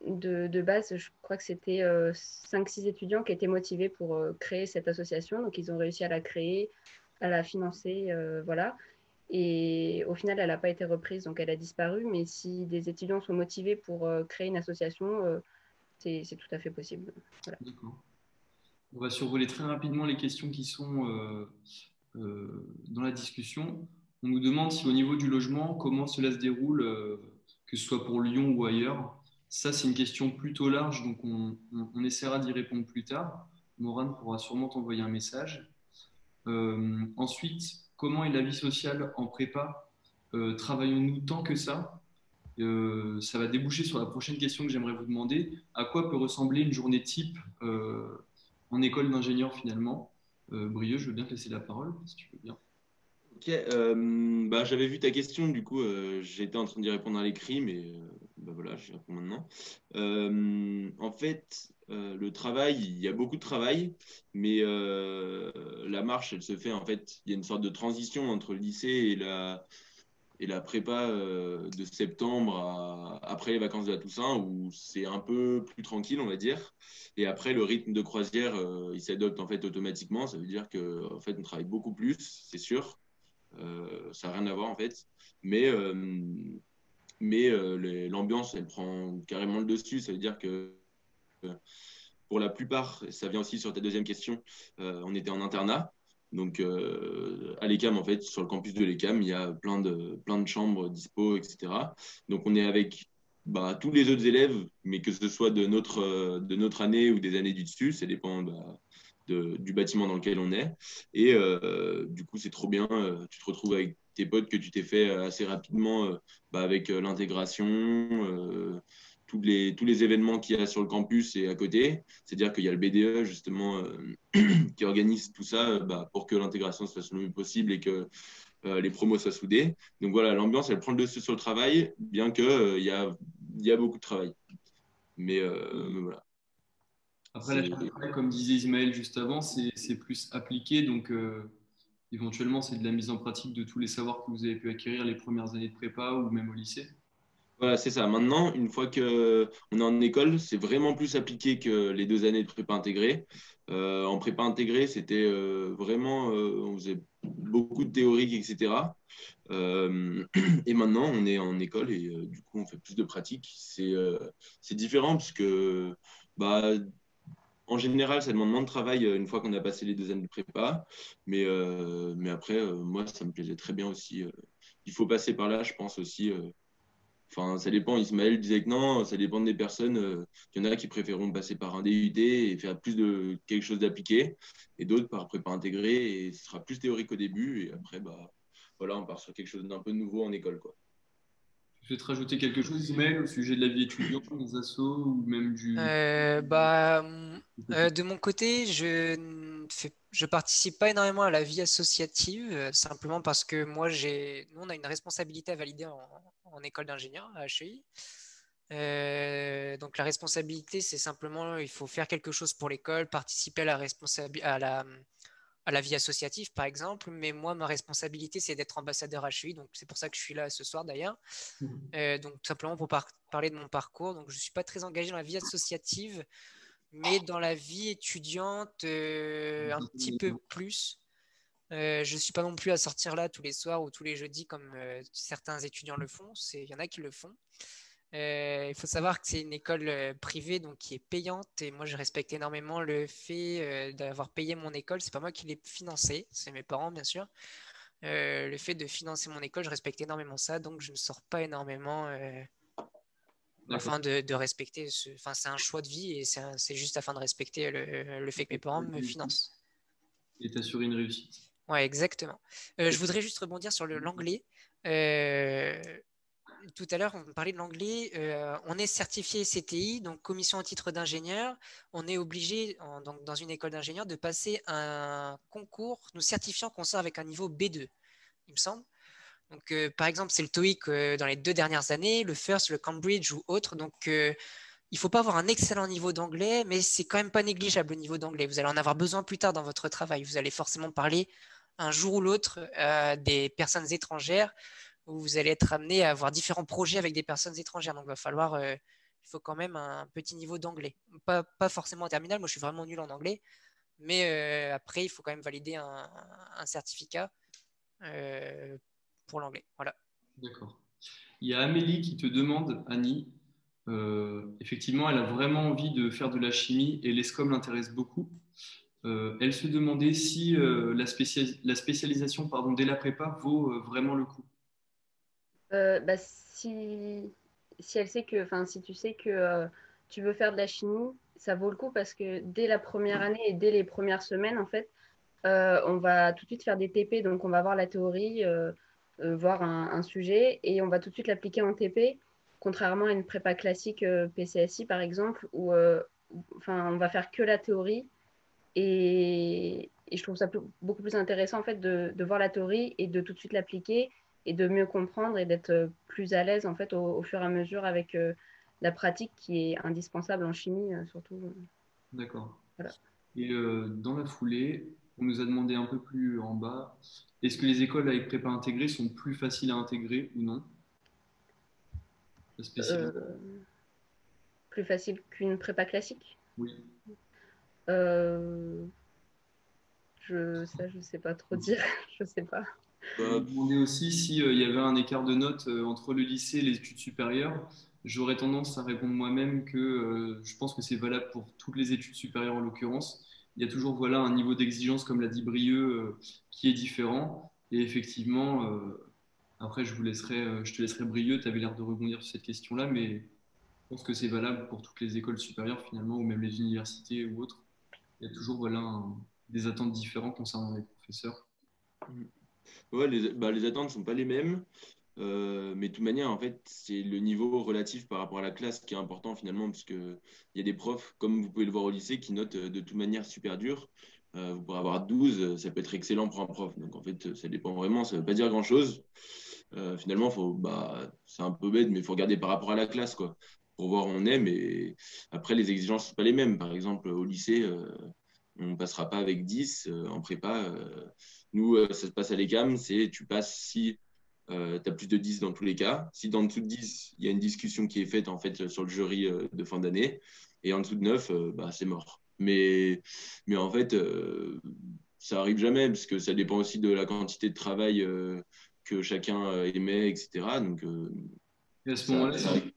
de base, je crois que c'était 5-6 étudiants qui étaient motivés pour créer cette association. Donc, ils ont réussi à la créer, à la financer, voilà. Et au final, elle n'a pas été reprise, donc elle a disparu. Mais si des étudiants sont motivés pour créer une association, c'est tout à fait possible. Voilà. D'accord. On va survoler très rapidement les questions qui sont dans la discussion. On nous demande si au niveau du logement, comment cela se déroule, que ce soit pour Lyon ou ailleurs. Ça, c'est une question plutôt large, donc on essaiera d'y répondre plus tard. Morane pourra sûrement t'envoyer un message. Ensuite, comment est la vie sociale en prépa? Travaillons-nous tant que ça? Ça va déboucher sur la prochaine question que j'aimerais vous demander. À quoi peut ressembler une journée type en école d'ingénieur finalement? Brieux, je veux bien te laisser la parole, si tu veux bien. Ok, j'avais vu ta question, du coup, j'étais en train d'y répondre à l'écrit, mais voilà, j'y réponds maintenant. En fait, le travail, il y a beaucoup de travail, mais la marche, elle se fait, en fait, il y a une sorte de transition entre le lycée et la prépa de septembre après les vacances de la Toussaint, où c'est un peu plus tranquille, on va dire. Et après, le rythme de croisière, il s'adopte en fait automatiquement. Ça veut dire que en fait, on travaille beaucoup plus, c'est sûr. Ça n'a rien à voir en fait. Mais, l'ambiance, elle prend carrément le dessus. Ça veut dire que pour la plupart, ça vient aussi sur ta deuxième question, on était en internat. Donc, à l'ECAM, en fait, sur le campus de l'ECAM, il y a plein de chambres dispo, etc. Donc, on est avec tous les autres élèves, mais que ce soit de notre année ou des années du dessus, ça dépend du bâtiment dans lequel on est. Et du coup, c'est trop bien. Tu te retrouves avec tes potes que tu t'es fait assez rapidement avec l'intégration. Tous les événements qu'il y a sur le campus et à côté. C'est-à-dire qu'il y a le BDE, justement, qui organise tout ça pour que l'intégration se fasse le mieux possible et que les promos soient soudés. Donc voilà, l'ambiance, elle prend le dessus sur le travail, bien qu'il y a beaucoup de travail. Mais voilà. Après, la charge de travail, comme disait Ismaël juste avant, c'est plus appliqué. Donc, éventuellement, c'est de la mise en pratique de tous les savoirs que vous avez pu acquérir les premières années de prépa ou même au lycée. Voilà, c'est ça. Maintenant, une fois que on est en école, c'est vraiment plus appliqué que les 2 années de prépa intégrée. En prépa intégrée, c'était vraiment, on faisait beaucoup de théorique, etc. Et maintenant, on est en école et du coup, on fait plus de pratique. C'est différent parce que, bah, en général, ça demande moins de travail une fois qu'on a passé les 2 années de prépa. Mais après, moi, ça me plaisait très bien aussi. Il faut passer par là, je pense aussi. Enfin, ça dépend. Ismaël disait que non, ça dépend des personnes. Il y en a qui préféreront passer par un DUT et faire plus de quelque chose d'appliqué, et d'autres par prépa intégrée et ce sera plus théorique au début. Et après, voilà, on part sur quelque chose d'un peu nouveau en école, quoi. Tu souhaites rajouter quelque chose, Ismaël, au sujet de la vie étudiante, des assos ou même du De mon côté, je participe pas énormément à la vie associative, simplement parce que nous, on a une responsabilité à valider en école d'ingénieur à HEI. Donc la responsabilité, c'est simplement, il faut faire quelque chose pour l'école, participer à la vie associative, par exemple. Mais moi, ma responsabilité, c'est d'être ambassadeur HEI. Donc c'est pour ça que je suis là ce soir d'ailleurs. Donc tout simplement pour parler de mon parcours. Donc je ne suis pas très engagé dans la vie associative, mais dans la vie étudiante, un petit peu plus. Je ne suis pas non plus à sortir là tous les soirs ou tous les jeudis comme certains étudiants le font. Il y en a qui le font. Il faut savoir que c'est une école privée donc qui est payante et moi je respecte énormément le fait d'avoir payé mon école. C'est pas moi qui l'ai financé, c'est mes parents bien sûr. Le fait de financer mon école, je respecte énormément ça, donc je ne sors pas énormément afin de respecter enfin, c'est un choix de vie et c'est juste afin de respecter le fait que mes parents me financent. Et t'assurer une réussite. Ouais, exactement. Je voudrais juste rebondir sur l'anglais. Tout à l'heure, on parlait de l'anglais. On est certifié CTI, donc commission en titre d'ingénieur. On est obligé, donc, dans une école d'ingénieur, de passer un concours nous certifiant qu'on sort avec un niveau B2, il me semble. Donc, par exemple, c'est le TOEIC dans les 2 dernières années, le FIRST, le Cambridge ou autre. Donc, il ne faut pas avoir un excellent niveau d'anglais, mais c'est quand même pas négligeable le niveau d'anglais. Vous allez en avoir besoin plus tard dans votre travail. Vous allez forcément parler un jour ou l'autre des personnes étrangères, où vous allez être amené à avoir différents projets avec des personnes étrangères. Donc, il faut quand même un petit niveau d'anglais. Pas forcément en terminale. Moi, je suis vraiment nul en anglais. Mais après, il faut quand même valider un certificat pour l'anglais. Voilà. D'accord. Il y a Amélie qui te demande, Annie, effectivement, elle a vraiment envie de faire de la chimie et l'ESCOM l'intéresse beaucoup. Elle se demandait si la spécialisation dès la prépa vaut vraiment le coup. Si elle sait que, enfin, si tu sais que tu veux faire de la chimie, ça vaut le coup parce que dès la première année et dès les premières semaines, en fait, on va tout de suite faire des TP. Donc, on va voir la théorie, voir un sujet et on va tout de suite l'appliquer en TP, contrairement à une prépa classique PCSI, par exemple, où enfin, on va faire que la théorie Et je trouve ça beaucoup plus intéressant en fait de voir la théorie et de tout de suite l'appliquer et de mieux comprendre et d'être plus à l'aise en fait au fur et à mesure avec la pratique qui est indispensable en chimie surtout. D'accord. Voilà. Et dans la foulée, on nous a demandé un peu plus en bas, est-ce que les écoles avec prépa intégrée sont plus faciles à intégrer ou non? La spécialité. Plus facile qu'une prépa classique. Oui. Euh, ça, je sais pas trop dire. Je sais pas. On m'a demandé aussi s'il y avait un écart de notes entre le lycée et les études supérieures. J'aurais tendance à répondre moi-même que je pense que c'est valable pour toutes les études supérieures en l'occurrence. Il y a toujours voilà, un niveau d'exigence, comme l'a dit Brieux, qui est différent. Et effectivement, après, je te laisserai Brieux, tu avais l'air de rebondir sur cette question-là, mais je pense que c'est valable pour toutes les écoles supérieures finalement, ou même les universités ou autres. Il y a toujours voilà, des attentes différentes concernant les professeurs. Ouais, les attentes ne sont pas les mêmes. Mais de toute manière, en fait, c'est le niveau relatif par rapport à la classe qui est important finalement, parce qu'il y a des profs, comme vous pouvez le voir au lycée, qui notent de toute manière super dur. Vous pourrez avoir 12, ça peut être excellent pour un prof. Donc en fait, ça dépend vraiment, ça ne veut pas dire grand-chose. Finalement, c'est un peu bête, mais il faut regarder par rapport à la classe, quoi, pour voir où on est. Mais après, les exigences ne sont pas les mêmes. Par exemple, au lycée, on ne passera pas avec 10 en prépa. Nous, ça se passe à l'ECAM, c'est tu passes si tu as plus de 10 dans tous les cas. Si dans dessous de 10, il y a une discussion qui est faite en fait sur le jury de fin d'année, et en dessous de 9, bah, c'est mort. Mais en fait, ça arrive jamais, parce que ça dépend aussi de la quantité de travail que chacun émet, etc. Donc, Et à ce ça, moment-là, ça arrive.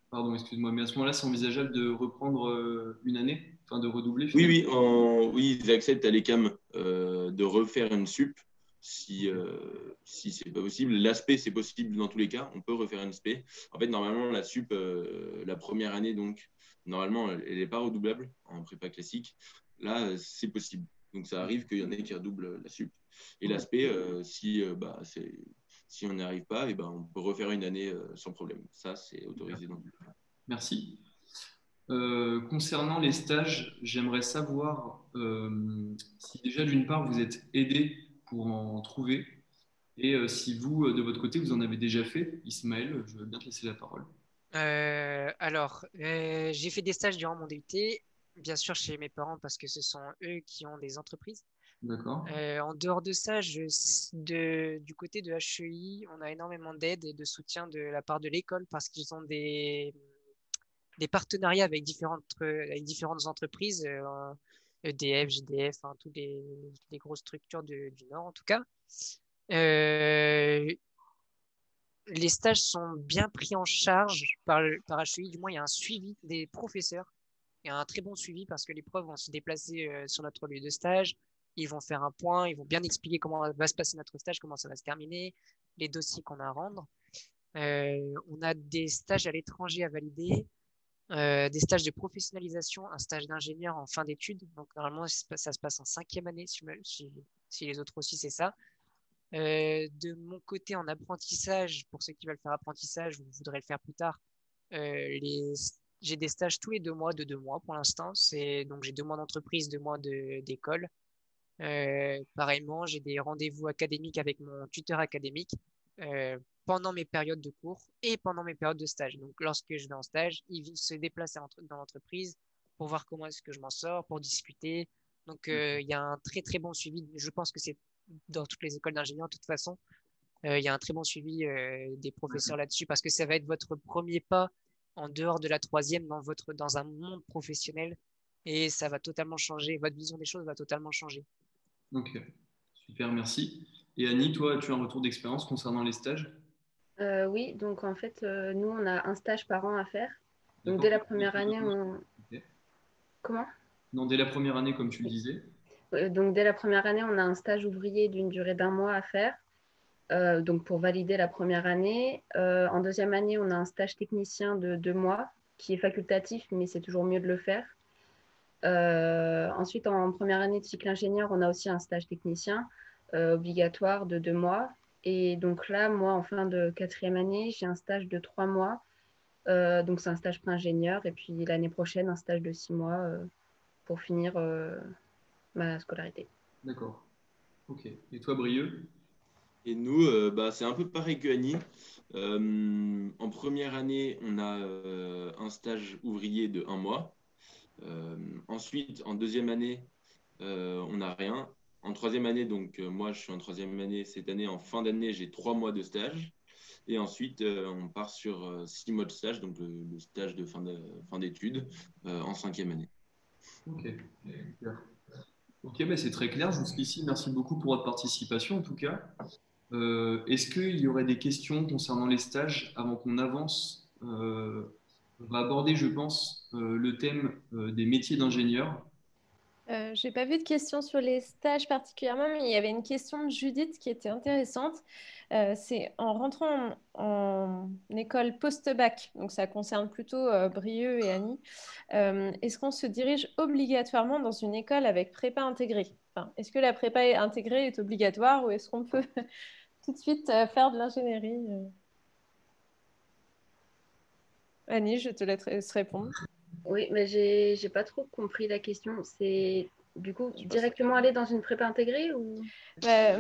pardon, excuse-moi, mais à ce moment-là, c'est envisageable de reprendre une année, enfin de redoubler Oui, finalement. oui, oui, ils acceptent à l'ECAM de refaire une sup si c'est pas possible. L'aspect, c'est possible dans tous les cas. On peut refaire une spé. En fait, normalement, la sup, la première année, donc, normalement, elle n'est pas redoublable en prépa classique. Là, c'est possible. Donc, ça arrive qu'il y en ait qui redoublent la sup. Et l'aspect, si on n'y arrive pas, et ben, on peut refaire une année sans problème. Ça, c'est autorisé dans tous les cas. Merci. Concernant les stages, j'aimerais savoir si déjà d'une part vous êtes aidé pour en trouver et si vous, de votre côté, vous en avez déjà fait. Ismaël, je veux bien te laisser la parole. J'ai fait des stages durant mon DUT, bien sûr chez mes parents parce que ce sont eux qui ont des entreprises. D'accord. En dehors de ça, du côté de HEI, on a énormément d'aide et de soutien de la part de l'école parce qu'ils ont des partenariats avec différentes entreprises, EDF, GDF, hein, toutes les grosses structures du Nord en tout cas. Euh, les stages sont bien pris en charge par HEI, du moins il y a un suivi des professeurs. Il y a un très bon suivi parce que les profs vont se déplacer sur notre lieu de stage, ils vont faire un point, ils vont bien expliquer comment va se passer notre stage, comment ça va se terminer, les dossiers qu'on a à rendre. On a des stages à l'étranger à valider, des stages de professionnalisation, un stage d'ingénieur en fin d'études. Donc normalement, ça se passe en 5e année, si les autres aussi, c'est ça. De mon côté, en apprentissage, pour ceux qui veulent faire apprentissage ou voudraient le faire plus tard, j'ai des stages tous les 2 mois de 2 mois pour l'instant. Donc j'ai 2 mois d'entreprise, 2 mois d'école. Pareillement, j'ai des rendez-vous académiques avec mon tuteur académique pendant mes périodes de cours et pendant mes périodes de stage. Donc lorsque je vais en stage, il se déplace dans l'entreprise pour voir comment est-ce que je m'en sors, pour discuter. Donc il y a un très très bon suivi. Je pense que c'est dans toutes les écoles d'ingénieurs de toute façon. Il y a un très bon suivi des professeurs là-dessus parce que ça va être votre premier pas en dehors de la troisième dans un monde professionnel et ça va totalement changer. Votre vision des choses va totalement changer. Ok, super, merci. Et Annie, toi, as-tu un retour d'expérience concernant les stages? Oui, donc en fait, nous, on a un stage par an à faire. Donc D'accord. dès la première année, Ok. Comment? Non, dès la première année, comme tu le disais. Donc dès la première année, on a un stage ouvrier d'une durée d'un mois à faire. Donc pour valider la première année. En deuxième année, on a un stage technicien de 2 mois qui est facultatif, mais c'est toujours mieux de le faire. Ensuite, en première année de cycle ingénieur, on a aussi un stage technicien obligatoire de 2 mois. Et donc là, moi, en fin de quatrième année, j'ai un stage de 3 mois. Donc c'est un stage pré-ingénieur. Et puis l'année prochaine, un stage de 6 mois pour finir ma scolarité. D'accord. Ok. Et toi, Brieux? Et nous, c'est un peu pareil que Annie. En première année, on a un stage ouvrier de 1 mois. Ensuite, en deuxième année, on n'a rien. En troisième année, donc moi, je suis en troisième année. Cette année, en fin d'année, j'ai 3 mois de stage. Et ensuite, on part sur 6 mois de stage, donc le stage de fin d'études, en cinquième année. Ok. Super. Ok, bah, c'est très clair jusqu'ici. Merci beaucoup pour votre participation en tout cas. Est-ce qu'il y aurait des questions concernant les stages avant qu'on avance? On va aborder, je pense, le thème des métiers d'ingénieur. J'ai pas vu de questions sur les stages particulièrement, mais il y avait une question de Judith qui était intéressante. C'est en rentrant en école post-bac, donc ça concerne plutôt Brieux et Annie, est-ce qu'on se dirige obligatoirement dans une école avec prépa intégrée? Enfin, est-ce que la prépa intégrée est obligatoire ou est-ce qu'on peut tout de suite faire de l'ingénierie? Annie, je te laisse répondre. Oui, mais j'ai pas trop compris la question. C'est du coup Je pense. directement aller dans une prépa intégrée ou Bah,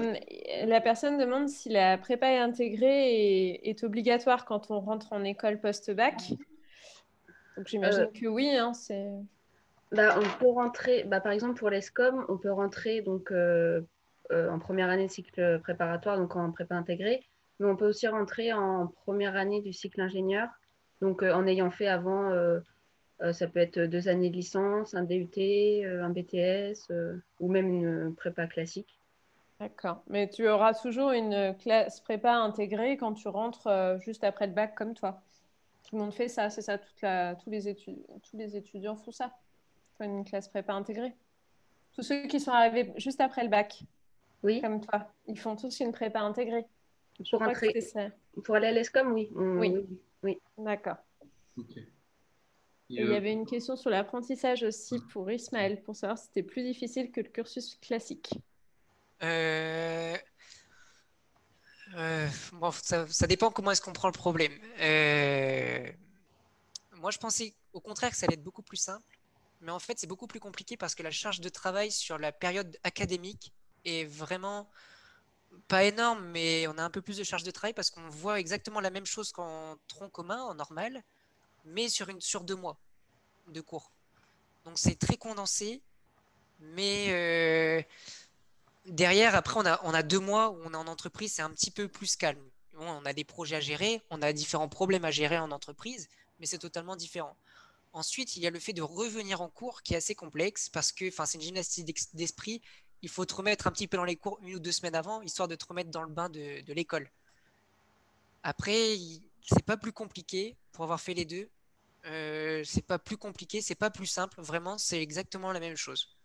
la personne demande si la prépa est intégrée et est obligatoire quand on rentre en école post-bac. Donc Euh, j'imagine que oui, hein, c'est... bah, on peut rentrer, bah, par exemple pour les SCOM, on peut rentrer donc en première année de cycle préparatoire, donc en prépa intégrée, mais on peut aussi rentrer en première année du cycle ingénieur, donc en ayant fait avant, ça peut être 2 années de licence, un DUT, un BTS ou même une prépa classique. D'accord. Mais tu auras toujours une classe prépa intégrée quand tu rentres juste après le bac comme toi. Tout le monde fait ça, c'est ça, tous les étudiants font ça. Ils font une classe prépa intégrée. Tous ceux qui sont arrivés juste après le bac, Oui, comme toi, ils font tous une prépa intégrée. Je pour crois que rentrer, c'est ça. pour aller à l'ESCOM, oui. Oui, Oui, oui. d'accord. Ok. Et, Et il y avait une question sur l'apprentissage aussi pour Ismaël, pour savoir si c'était plus difficile que le cursus classique. Euh, bon, ça dépend comment est-ce qu'on prend le problème. Moi, je pensais au contraire que ça allait être beaucoup plus simple, mais en fait, c'est beaucoup plus compliqué parce que la charge de travail sur la période académique est vraiment pas énorme, mais on a un peu plus de charge de travail parce qu'on voit exactement la même chose qu'en tronc commun, en normal, mais sur 2 mois de cours. Donc c'est très condensé, mais derrière, après, on a 2 mois où on est en entreprise, c'est un petit peu plus calme. Bon, on a des projets à gérer, on a différents problèmes à gérer en entreprise, mais c'est totalement différent. Ensuite, il y a le fait de revenir en cours qui est assez complexe parce que c'est une gymnastique d'esprit. Il faut te remettre un petit peu dans les cours 1 ou 2 semaines avant, histoire de te remettre dans le bain de l'école. Après, c'est pas plus compliqué pour avoir fait les deux. C'est pas plus compliqué, c'est pas plus simple. Vraiment, c'est exactement la même chose.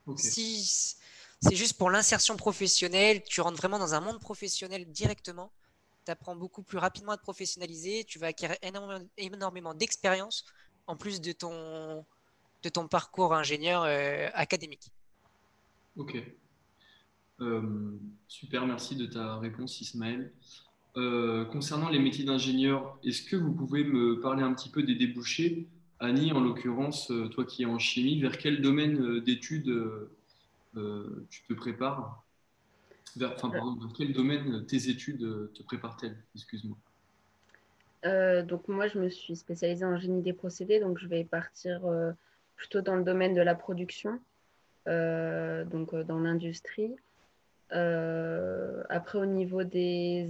ok. Si c'est juste pour l'insertion professionnelle, tu rentres vraiment dans un monde professionnel directement. Tu apprends beaucoup plus rapidement à te professionnaliser. Tu vas acquérir énormément d'expérience en plus de ton parcours ingénieur académique. Ok. Super, merci de ta réponse, Ismaël. Concernant les métiers d'ingénieur, est-ce que vous pouvez me parler un petit peu des débouchés? Annie, en l'occurrence, toi qui es en chimie, vers quel domaine d'études tu te prépares? Pardon, vers quel domaine tes études te préparent-elles? Excuse-moi. Donc moi, je me suis spécialisée en génie des procédés, donc je vais partir plutôt dans le domaine de la production, donc dans l'industrie. Après, au niveau des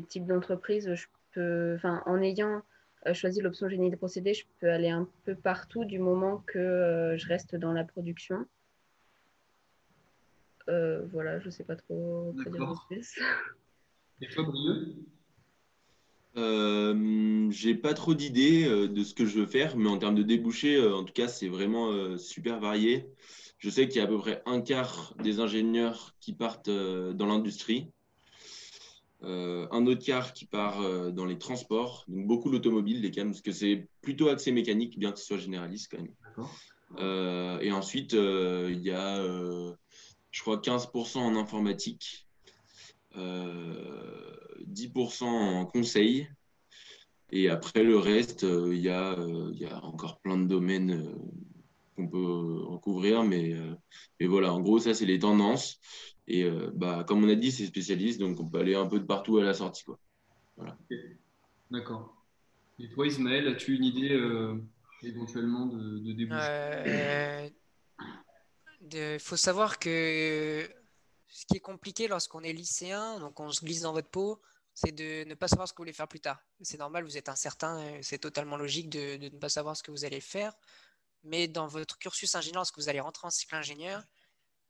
types d'entreprises, en ayant choisi l'option génie des procédés, je peux aller un peu partout du moment que je reste dans la production. Voilà, je ne sais pas trop quoi dire de D'accord. plus. Et toi, Brieux? J'ai pas trop d'idées de ce que je veux faire, mais en termes de débouchés, en tout cas, c'est vraiment super varié. Je sais qu'il y a à peu près un quart des ingénieurs qui partent dans l'industrie, un autre quart qui part dans les transports, donc beaucoup l'automobile, les cams, parce que c'est plutôt axé mécanique, bien que ce soit généraliste quand même. D'accord. Et ensuite, il y a, je crois, 15% en informatique, 10% en conseil. Et après, le reste, il y a encore plein de domaines qu'on peut recouvrir, mais voilà, en gros, ça, c'est les tendances. Et comme on a dit, c'est spécialiste, donc on peut aller un peu de partout à la sortie, quoi. Voilà. Ok, d'accord. Et toi, Ismaël, as-tu une idée éventuellement de débouché? Il faut savoir que ce qui est compliqué lorsqu'on est lycéen, donc on se glisse dans votre peau, c'est de ne pas savoir ce que vous voulez faire plus tard. C'est normal, vous êtes incertain, c'est totalement logique de ne pas savoir ce que vous allez faire. Mais dans votre cursus ingénieur, lorsque vous allez rentrer en cycle ingénieur,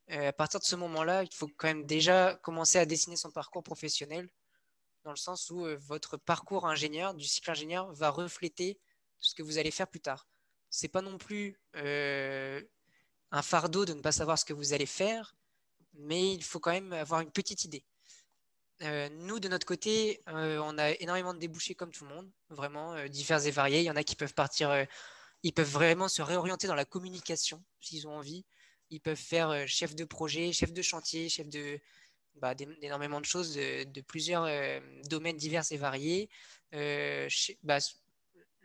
à partir de ce moment-là, il faut quand même déjà commencer à dessiner son parcours professionnel, dans le sens où votre parcours ingénieur, du cycle ingénieur, va refléter ce que vous allez faire plus tard. C'est pas non plus un fardeau de ne pas savoir ce que vous allez faire, mais il faut quand même avoir une petite idée. Nous, de notre côté, on a énormément de débouchés comme tout le monde, vraiment divers et variés. Il y en a qui peuvent partir, ils peuvent vraiment se réorienter dans la communication s'ils ont envie. Ils peuvent faire chef de projet, chef de chantier, chef de d'énormément de choses, de plusieurs domaines divers et variés.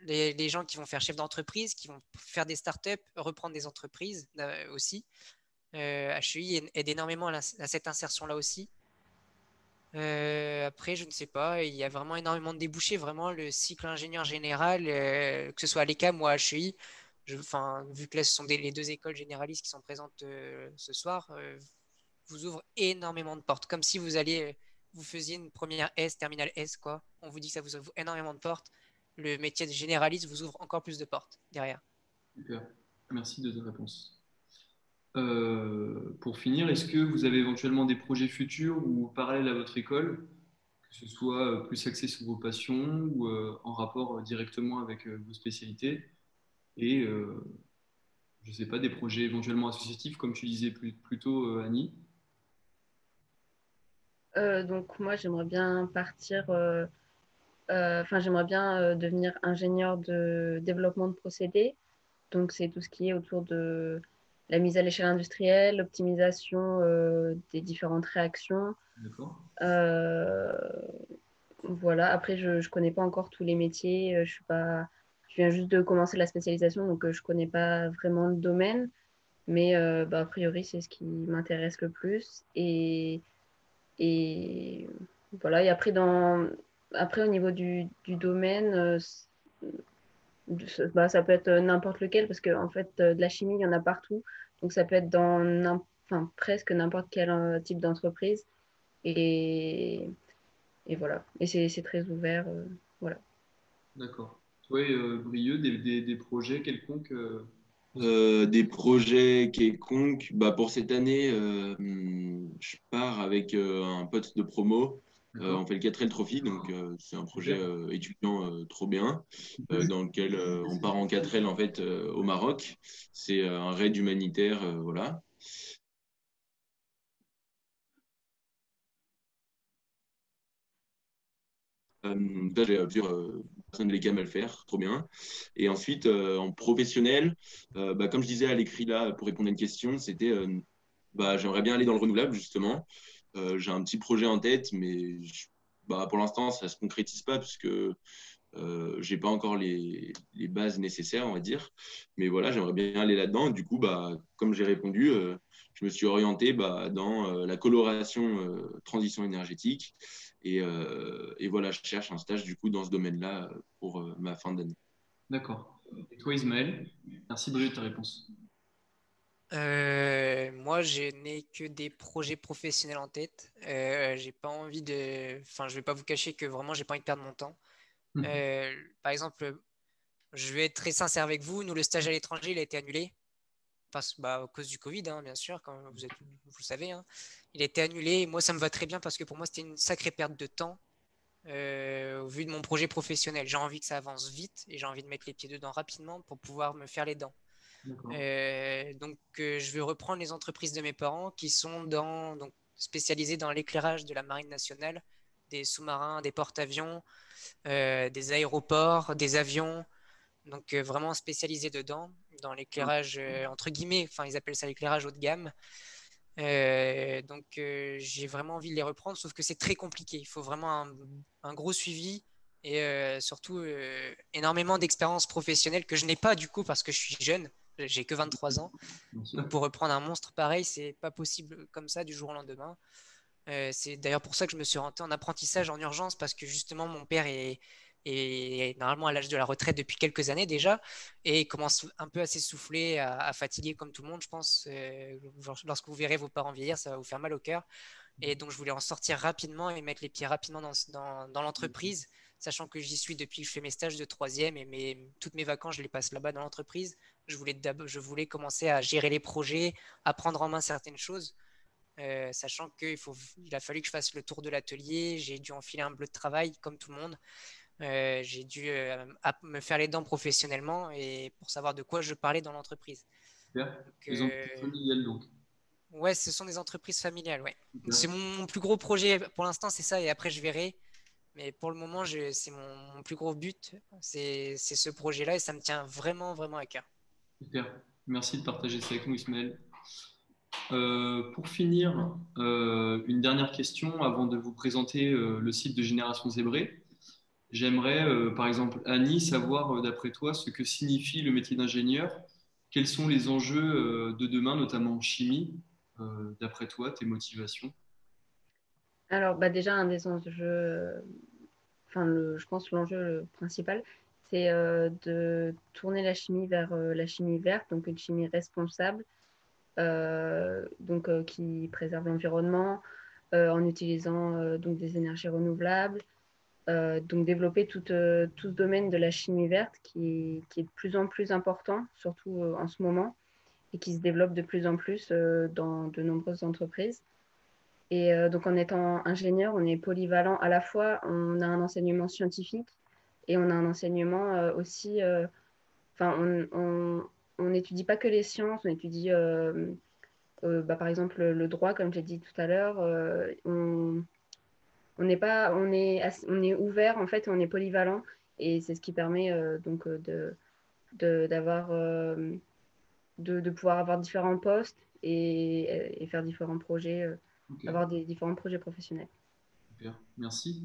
Les gens qui vont faire chef d'entreprise, qui vont faire des startups, reprendre des entreprises aussi. HEI aide énormément à cette insertion-là aussi. Après, je ne sais pas, il y a vraiment énormément de débouchés. Vraiment, le cycle ingénieur général, que ce soit à l'ECAM ou à HEI, vu que là, ce sont les deux écoles généralistes qui sont présentes ce soir, vous ouvre énormément de portes. Comme si vous faisiez une première S, terminale S, quoi. On vous dit que ça vous ouvre énormément de portes. Le métier de généraliste vous ouvre encore plus de portes derrière. Super, merci de ta réponse. Pour finir, est-ce que vous avez éventuellement des projets futurs ou parallèles à votre école, que ce soit plus axé sur vos passions ou en rapport directement avec vos spécialités et je ne sais pas, des projets éventuellement associatifs, comme tu disais plus tôt, Annie? Donc moi, j'aimerais bien partir, j'aimerais bien devenir ingénieur de développement de procédés. Donc c'est tout ce qui est autour de la mise à l'échelle industrielle, l'optimisation des différentes réactions. D'accord. Euh, voilà. Après, je ne connais pas encore tous les métiers. Je viens juste de commencer la spécialisation, donc je ne connais pas vraiment le domaine. Mais a priori, c'est ce qui m'intéresse le plus. Et voilà. Et après, après au niveau du domaine, ça peut être n'importe lequel, parce qu'en fait, de la chimie, il y en a partout. Donc, ça peut être presque n'importe quel type d'entreprise. Et, et voilà. Et c'est très ouvert. Voilà. D'accord. Toi, Brieux, des projets quelconques Des projets quelconques. Pour cette année, je pars avec un pote de promo. D'accord. On fait le 4L Trophy, donc c'est un projet Super. étudiant trop bien, dans lequel on part en 4L en fait au Maroc. C'est un raid humanitaire, voilà. Ça, j'ai plusieurs personnes de l'ECAM à le faire, trop bien. Et ensuite, en professionnel, comme je disais à l'écrit là, pour répondre à une question, c'était j'aimerais bien aller dans le renouvelable, justement. J'ai un petit projet en tête, mais pour l'instant, ça ne se concrétise pas puisque j'ai pas encore les bases nécessaires, on va dire. Mais voilà, j'aimerais bien aller là-dedans. Du coup, comme j'ai répondu, je me suis orienté dans la coloration transition énergétique. Et voilà, je cherche un stage du coup dans ce domaine-là pour ma fin d'année. D'accord. Et toi, Ismaël? Merci, Brieux, de ta réponse. Moi, je n'ai que des projets professionnels en tête. J'ai pas envie de. Enfin, je vais pas vous cacher que vraiment, j'ai pas envie de perdre mon temps. Par exemple, je vais être très sincère avec vous. Nous, le stage à l'étranger, il a été annulé. À cause du Covid, hein, bien sûr, comme vous le savez. Hein. Il a été annulé. Et moi, ça me va très bien parce que pour moi, c'était une sacrée perte de temps au vu de mon projet professionnel. J'ai envie que ça avance vite et j'ai envie de mettre les pieds dedans rapidement pour pouvoir me faire les dents. D'accord. Je vais reprendre les entreprises de mes parents qui sont spécialisées dans l'éclairage de la marine nationale, des sous-marins, des porte-avions, des aéroports, des avions. Donc vraiment spécialisés dedans, dans l'éclairage entre guillemets, enfin ils appellent ça l'éclairage haut de gamme. J'ai vraiment envie de les reprendre, sauf que c'est très compliqué. Il faut vraiment un gros suivi et surtout énormément d'expérience professionnelle que je n'ai pas du coup parce que je suis jeune. J'ai que 23 ans. Donc pour reprendre un monstre pareil, c'est pas possible comme ça du jour au lendemain. C'est d'ailleurs pour ça que je me suis rentré en apprentissage en urgence parce que justement mon père est normalement à l'âge de la retraite depuis quelques années déjà et il commence un peu à s'essouffler, à fatiguer comme tout le monde, je pense. Lorsque vous verrez vos parents vieillir, ça va vous faire mal au cœur. Et donc je voulais en sortir rapidement et mettre les pieds rapidement dans l'entreprise, sachant que j'y suis depuis que je fais mes stages de troisième et toutes mes vacances, je les passe là-bas dans l'entreprise. Je voulais commencer à gérer les projets, à prendre en main certaines choses. Sachant qu'il a fallu que je fasse le tour de l'atelier, j'ai dû enfiler un bleu de travail comme tout le monde, j'ai dû me faire les dents professionnellement et pour savoir de quoi je parlais dans l'entreprise. Super. Les entreprises familiales, donc. Ouais, ce sont des entreprises familiales, ouais. Super. C'est mon plus gros projet pour l'instant, c'est ça, et après je verrai. Mais pour le moment, c'est mon plus gros but, c'est ce projet-là et ça me tient vraiment, vraiment à cœur. Super. Merci de partager ça avec nous, Ismaël. Pour finir, une dernière question avant de vous présenter le site de Génération Zébrée. J'aimerais, par exemple, Annie, savoir, d'après toi, ce que signifie le métier d'ingénieur. Quels sont les enjeux de demain, notamment en chimie, d'après toi, tes motivations? Alors, bah, déjà, un des enjeux, je pense que l'enjeu principal, c'est de tourner la chimie vers la chimie verte, donc une chimie responsable, qui préserve l'environnement en utilisant donc des énergies renouvelables. Donc développer tout ce domaine de la chimie verte qui est de plus en plus important, surtout en ce moment, et qui se développe de plus en plus dans de nombreuses entreprises. Et donc en étant ingénieur, on est polyvalent. À la fois, on a un enseignement scientifique et on a un enseignement aussi. On n'étudie pas que les sciences, on étudie par exemple le droit, comme j'ai dit tout à l'heure. On n'est pas, on est ouvert en fait, on est polyvalent et c'est ce qui permet d'avoir, de pouvoir avoir différents postes et faire différents projets, Ok, avoir des différents projets professionnels. super. Merci.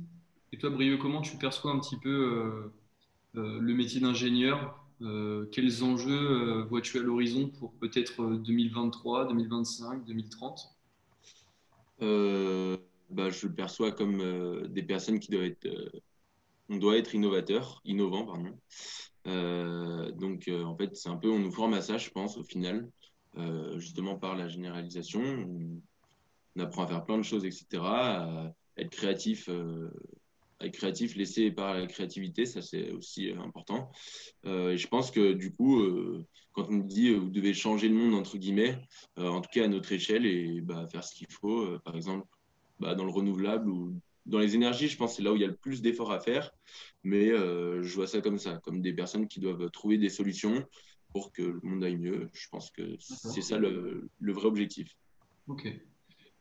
Et toi, Brieux, comment tu perçois un petit peu le métier d'ingénieur? Quels enjeux vois-tu à l'horizon pour peut-être 2023, 2025, 2030? Euh, je le perçois comme des personnes qui doivent être, on doit être innovant, pardon. En fait, c'est un peu, on nous forme à ça, je pense, au final, justement par la généralisation. On apprend à faire plein de choses, etc. À être créatif, laissé par la créativité, ça c'est aussi important. Et je pense que du coup, quand on nous dit vous devez changer le monde entre guillemets, en tout cas à notre échelle et faire ce qu'il faut, par exemple dans le renouvelable ou dans les énergies, je pense que c'est là où il y a le plus d'efforts à faire. Mais je vois ça, comme des personnes qui doivent trouver des solutions pour que le monde aille mieux. Je pense que c'est D'accord. ça le vrai objectif. Ok.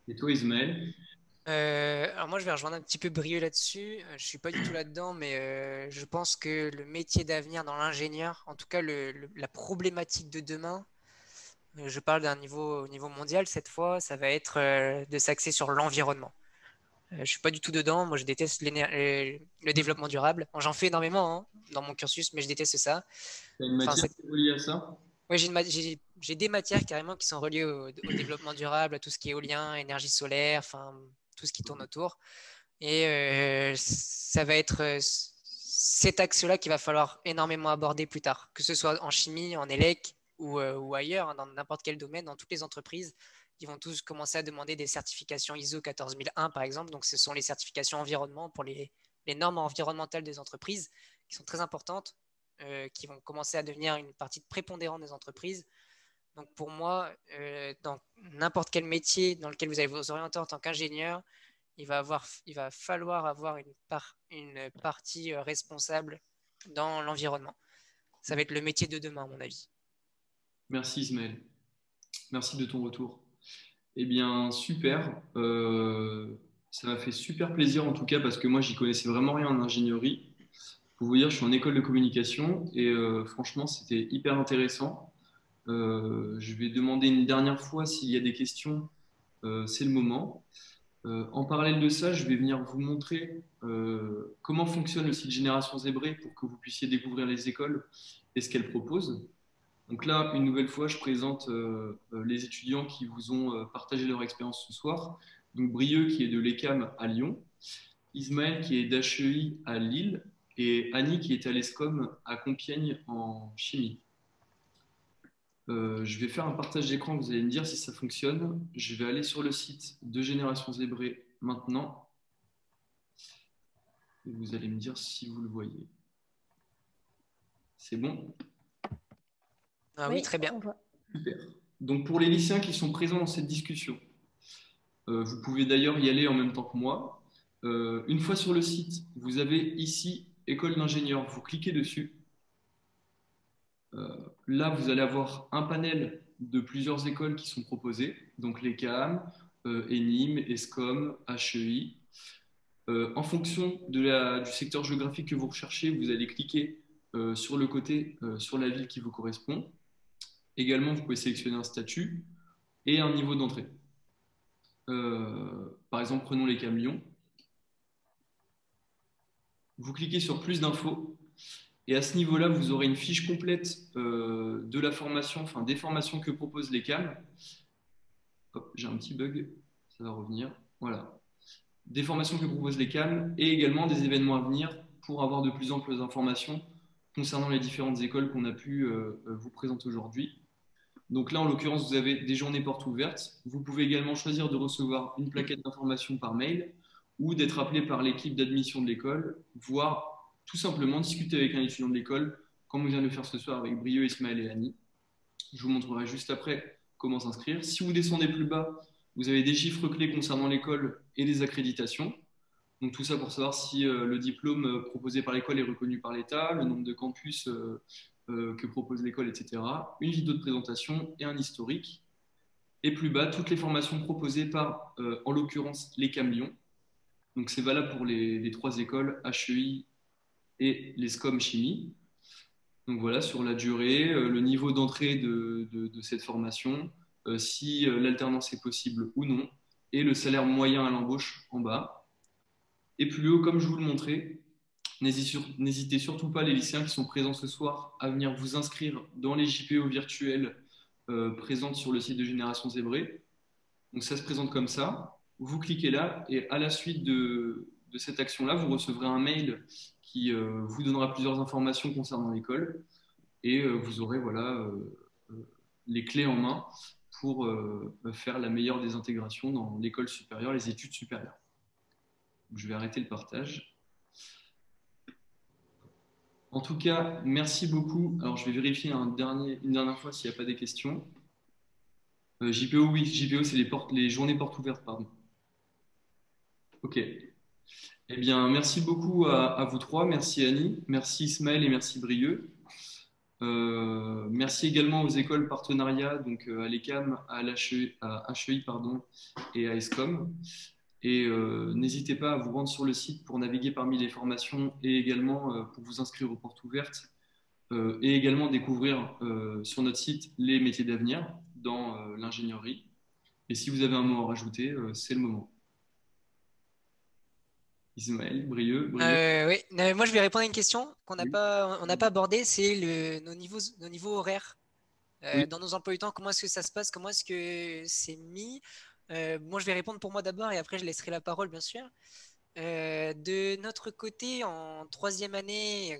Et toi, Ismaël? Alors moi, je vais rejoindre un petit peu Brieux là-dessus. Je suis pas du tout là-dedans, mais je pense que le métier d'avenir dans l'ingénieur, en tout cas la problématique de demain, je parle au niveau mondial cette fois, ça va être de s'axer sur l'environnement. Je suis pas du tout dedans. Moi, je déteste le développement durable. Bon, j'en fais énormément hein, dans mon cursus, mais je déteste ça. Tu as une Enfin, matière qui est reliée à ça? ouais, j'ai des matières carrément qui sont reliées au développement durable, à tout ce qui est éolien, énergie solaire, enfin tout ce qui tourne autour. Et ça va être cet axe-là qu'il va falloir énormément aborder plus tard, que ce soit en chimie, en élec ou ailleurs, hein, dans n'importe quel domaine, dans toutes les entreprises. Ils vont tous commencer à demander des certifications ISO 14001, par exemple. Donc, ce sont les certifications environnement pour les normes environnementales des entreprises qui sont très importantes, qui vont commencer à devenir une partie prépondérante des entreprises. Donc, pour moi, dans n'importe quel métier dans lequel vous allez vous orienter en tant qu'ingénieur, il va falloir avoir une partie responsable dans l'environnement. Ça va être le métier de demain, à mon avis. Merci, Ismaël. Merci de ton retour. Eh bien, super. Ça m'a fait super plaisir en tout cas parce que moi, j'y connaissais vraiment rien en ingénierie. Pour vous dire, je suis en école de communication et franchement, c'était hyper intéressant. Je vais demander une dernière fois s'il y a des questions. C'est le moment. En parallèle de ça, je vais venir vous montrer comment fonctionne le site Génération Zébrée pour que vous puissiez découvrir les écoles et ce qu'elles proposent. Donc là, une nouvelle fois, je présente les étudiants qui vous ont partagé leur expérience ce soir. Donc Brieux qui est de l'ECAM à Lyon, Ismaël qui est d'HEI à Lille et Annie qui est à l'ESCOM à Compiègne en chimie. Je vais faire un partage d'écran, vous allez me dire si ça fonctionne. Je vais aller sur le site de Génération Zébré maintenant. Et vous allez me dire si vous le voyez. C'est bon? Ah oui, très bien. Super. Donc pour les lycéens qui sont présents dans cette discussion, vous pouvez d'ailleurs y aller en même temps que moi. Une fois sur le site, vous avez ici École d'ingénieurs. Vous cliquez dessus. Là, vous allez avoir un panel de plusieurs écoles qui sont proposées. Donc les CAM, ENIM, ESCOM, HEI. En fonction du secteur géographique que vous recherchez, vous allez cliquer sur le côté, sur la ville qui vous correspond. Également, vous pouvez sélectionner un statut et un niveau d'entrée. Par exemple, prenons les CAM Lyon. Vous cliquez sur plus d'infos et à ce niveau-là, vous aurez une fiche complète de la formation, enfin des formations que proposent les CAM. Hop, j'ai un petit bug, ça va revenir. Voilà. Des formations que proposent les CAM et également des événements à venir pour avoir de plus amples informations concernant les différentes écoles qu'on a pu vous présenter aujourd'hui. Donc là, en l'occurrence, vous avez des journées portes ouvertes. Vous pouvez également choisir de recevoir une plaquette d'information par mail ou d'être appelé par l'équipe d'admission de l'école, voire tout simplement discuter avec un étudiant de l'école, comme on vient de le faire ce soir avec Brieux, Ismaël et Annie. Je vous montrerai juste après comment s'inscrire. Si vous descendez plus bas, vous avez des chiffres clés concernant l'école et les accréditations. Donc tout ça pour savoir si le diplôme proposé par l'école est reconnu par l'État, le nombre de campus que propose l'école, etc. Une vidéo de présentation et un historique. Et plus bas, toutes les formations proposées par, en l'occurrence, les CAM Lyon. Donc c'est valable pour les trois écoles, HEI et les SCOM Chimie. Donc voilà, sur la durée, le niveau d'entrée de cette formation, si l'alternance est possible ou non, et le salaire moyen à l'embauche en bas. Et plus haut, comme je vous le montrais, n'hésitez surtout pas, les lycéens qui sont présents ce soir, à venir vous inscrire dans les JPO virtuels présentes sur le site de Génération Zébré. Donc ça se présente comme ça. Vous cliquez là et à la suite de cette action-là, vous recevrez un mail qui vous donnera plusieurs informations concernant l'école et vous aurez voilà, les clés en main pour faire la meilleure des intégrations dans l'école supérieure, les études supérieures. Je vais arrêter le partage. En tout cas, merci beaucoup. Alors, je vais vérifier une dernière fois s'il n'y a pas des questions. JPO, oui. JPO, c'est les journées portes ouvertes, pardon. OK. Eh bien, merci beaucoup à vous trois. Merci Annie, merci Ismaël et merci Brieux. Merci également aux écoles partenariats, donc à l'ECAM, à HEI pardon, et à ESCOM. Et n'hésitez pas à vous rendre sur le site pour naviguer parmi les formations et également pour vous inscrire aux portes ouvertes et également découvrir sur notre site les métiers d'avenir dans l'ingénierie. Et si vous avez un mot à rajouter, c'est le moment. Ismaël, Brieux. Oui, moi je vais répondre à une question qu'on n'a Oui. pas, on n'a pas abordée, c'est nos niveaux horaires. Oui. Dans nos emplois du temps, comment est-ce que ça se passe? Comment est-ce que c'est mis? Moi, je vais répondre pour moi d'abord et après, je laisserai la parole, bien sûr. De notre côté, en troisième année,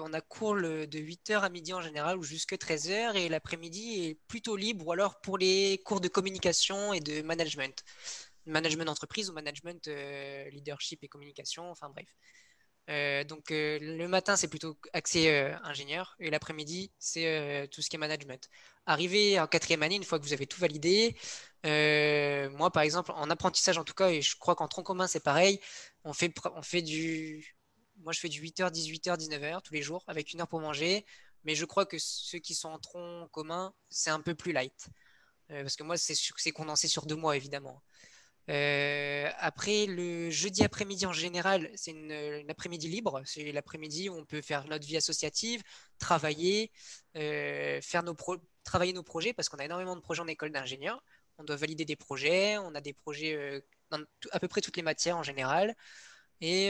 on a cours de 8h à midi en général ou jusque 13h et l'après-midi est plutôt libre ou alors pour les cours de communication et de management. Management d'entreprise ou management leadership et communication, enfin bref. Donc le matin, c'est plutôt axé ingénieur et l'après-midi, c'est tout ce qui est management. Arrivé en quatrième année, une fois que vous avez tout validé, moi par exemple, en apprentissage en tout cas, et je crois qu'en tronc commun c'est pareil, on fait moi je fais du 8h, 18h, 19h tous les jours avec une heure pour manger, mais je crois que ceux qui sont en tronc commun, c'est un peu plus light. Parce que moi, c'est condensé sur 2 mois évidemment. Après, le jeudi après-midi en général, c'est une après-midi libre. C'est l'après-midi où on peut faire notre vie associative, travailler, travailler nos projets parce qu'on a énormément de projets en école d'ingénieur. On doit valider des projets. On a des projets dans à peu près toutes les matières en général. Et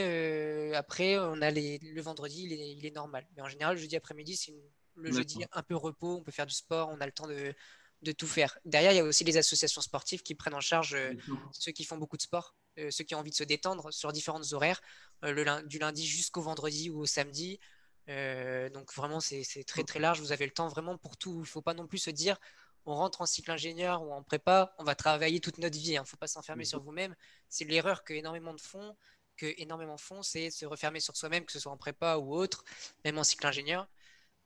après, on a le vendredi, il est normal. Mais en général, le jeudi après-midi, le jeudi, D'accord. un peu repos, on peut faire du sport, on a le temps de tout faire. Derrière, il y a aussi les associations sportives qui prennent en charge Bien sûr. ceux qui font beaucoup de sport, ceux qui ont envie de se détendre sur différentes horaires, du lundi jusqu'au vendredi ou au samedi. Donc vraiment, c'est très très large. Vous avez le temps vraiment pour tout. Il ne faut pas non plus se dire, on rentre en cycle ingénieur ou en prépa, on va travailler toute notre vie. Il ne faut pas s'enfermer sur vous-même. C'est l'erreur que énormément font, c'est se refermer sur soi-même, que ce soit en prépa ou autre, même en cycle ingénieur.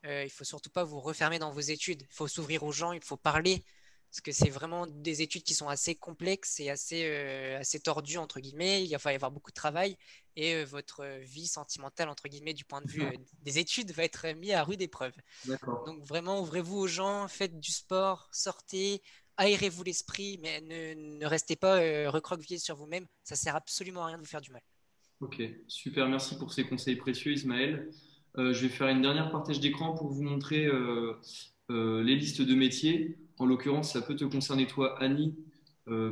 Il ne faut surtout pas vous refermer dans vos études. Il faut s'ouvrir aux gens, il faut parler. Parce que c'est vraiment des études qui sont assez complexes et assez tordues, entre guillemets. Il va y avoir beaucoup de travail et votre vie sentimentale, entre guillemets, du point de vue des études, va être mis à rude épreuve. D'accord. Donc vraiment, ouvrez-vous aux gens, faites du sport, sortez, aérez-vous l'esprit, mais ne restez pas recroquevillé sur vous-même. Ça sert absolument à rien de vous faire du mal. Ok, super, merci pour ces conseils précieux, Ismaël. Je vais faire une dernière partage d'écran pour vous montrer les listes de métiers. En l'occurrence, ça peut te concerner toi, Annie,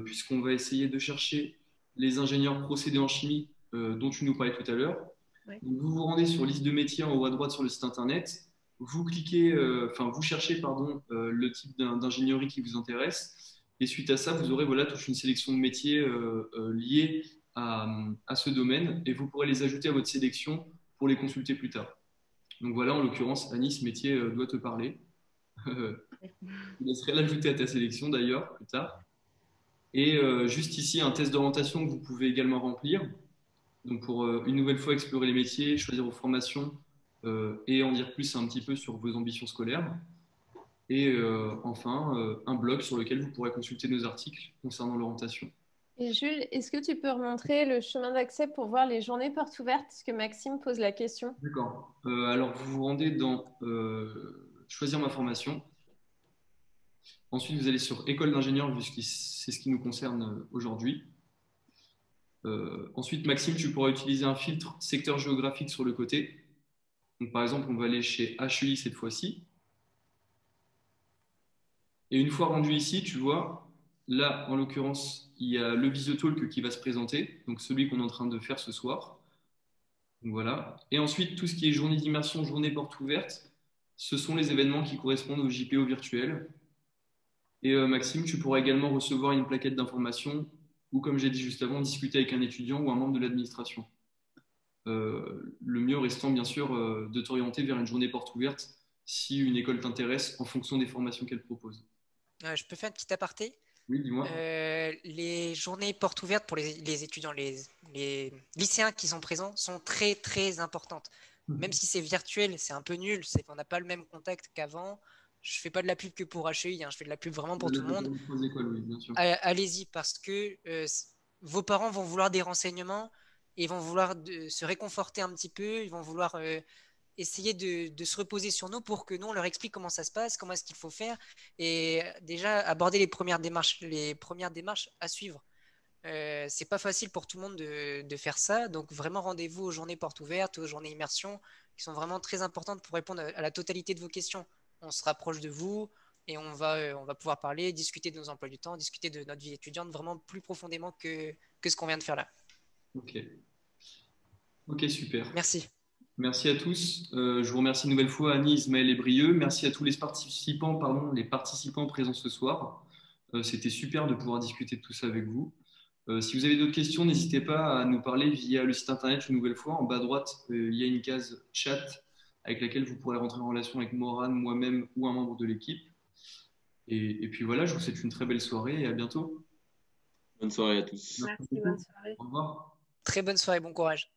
puisqu'on va essayer de chercher les ingénieurs procédés en chimie dont tu nous parlais tout à l'heure. Ouais. Donc, vous vous rendez sur liste de métiers en haut à droite sur le site internet. Vous cliquez, enfin, vous cherchez, pardon, le type d'ingénierie qui vous intéresse. Et suite à ça, vous aurez voilà, toute une sélection de métiers liés à ce domaine et vous pourrez les ajouter à votre sélection pour les consulter plus tard. Donc voilà, en l'occurrence, Annie, ce métier doit te parler. Je laisserai l'ajouter à ta sélection d'ailleurs plus tard. Et juste ici, un test d'orientation que vous pouvez également remplir. Donc pour une nouvelle fois explorer les métiers, choisir vos formations et en dire plus un petit peu sur vos ambitions scolaires. Et enfin, un blog sur lequel vous pourrez consulter nos articles concernant l'orientation. Et Jules, est-ce que tu peux remontrer le chemin d'accès pour voir les journées portes ouvertes? Parce que Maxime pose la question. D'accord. Alors, vous vous rendez dans Choisir ma formation. Ensuite, vous allez sur École d'ingénieur, vu que c'est ce qui nous concerne aujourd'hui. Ensuite, Maxime, tu pourras utiliser un filtre secteur géographique sur le côté. Donc, par exemple, on va aller chez HEI cette fois-ci. Et une fois rendu ici, tu vois, là, en l'occurrence, il y a le Visiotalk qui va se présenter, donc celui qu'on est en train de faire ce soir. Donc, voilà. Et ensuite, tout ce qui est journée d'immersion, journée porte ouverte, ce sont les événements qui correspondent au JPO virtuel. Et Maxime, tu pourras également recevoir une plaquette d'information ou, comme j'ai dit juste avant, discuter avec un étudiant ou un membre de l'administration. Le mieux restant, bien sûr, de t'orienter vers une journée porte ouverte si une école t'intéresse en fonction des formations qu'elle propose. Je peux faire un petit aparté. Oui, dis-moi. Les journées portes ouvertes pour les étudiants, les lycéens qui sont présents sont très très importantes. Même si c'est virtuel, c'est un peu nul, on n'a pas le même contact qu'avant. Je fais pas de la pub que pour HEI, hein, je fais de la pub vraiment pour tout le monde. Écoles, oui, bien sûr. Allez-y parce que vos parents vont vouloir des renseignements et vont vouloir se réconforter un petit peu, ils vont vouloir essayer de se reposer sur nous pour que nous, on leur explique comment ça se passe, comment est-ce qu'il faut faire et déjà aborder les premières démarches à suivre. C'est pas facile pour tout le monde de faire ça, donc vraiment rendez-vous aux journées portes ouvertes, aux journées immersion, qui sont vraiment très importantes pour répondre à la totalité de vos questions. On se rapproche de vous et on va pouvoir parler, discuter de nos emplois du temps, discuter de notre vie étudiante vraiment plus profondément que ce qu'on vient de faire là. Ok, ok, super. Merci. Merci à tous. Je vous remercie une nouvelle fois, Annie, Ismaël et Brieux. Merci à tous les participants présents ce soir. C'était super de pouvoir discuter de tout ça avec vous. Si vous avez d'autres questions, n'hésitez pas à nous parler via le site internet une nouvelle fois. En bas à droite, il y a une case chat avec laquelle vous pourrez rentrer en relation avec Morane, moi-même ou un membre de l'équipe. Et puis voilà, je vous souhaite une très belle soirée et à bientôt. Bonne soirée à tous. Merci Merci, beaucoup. bonne soirée. Au revoir. Très bonne soirée, bon courage.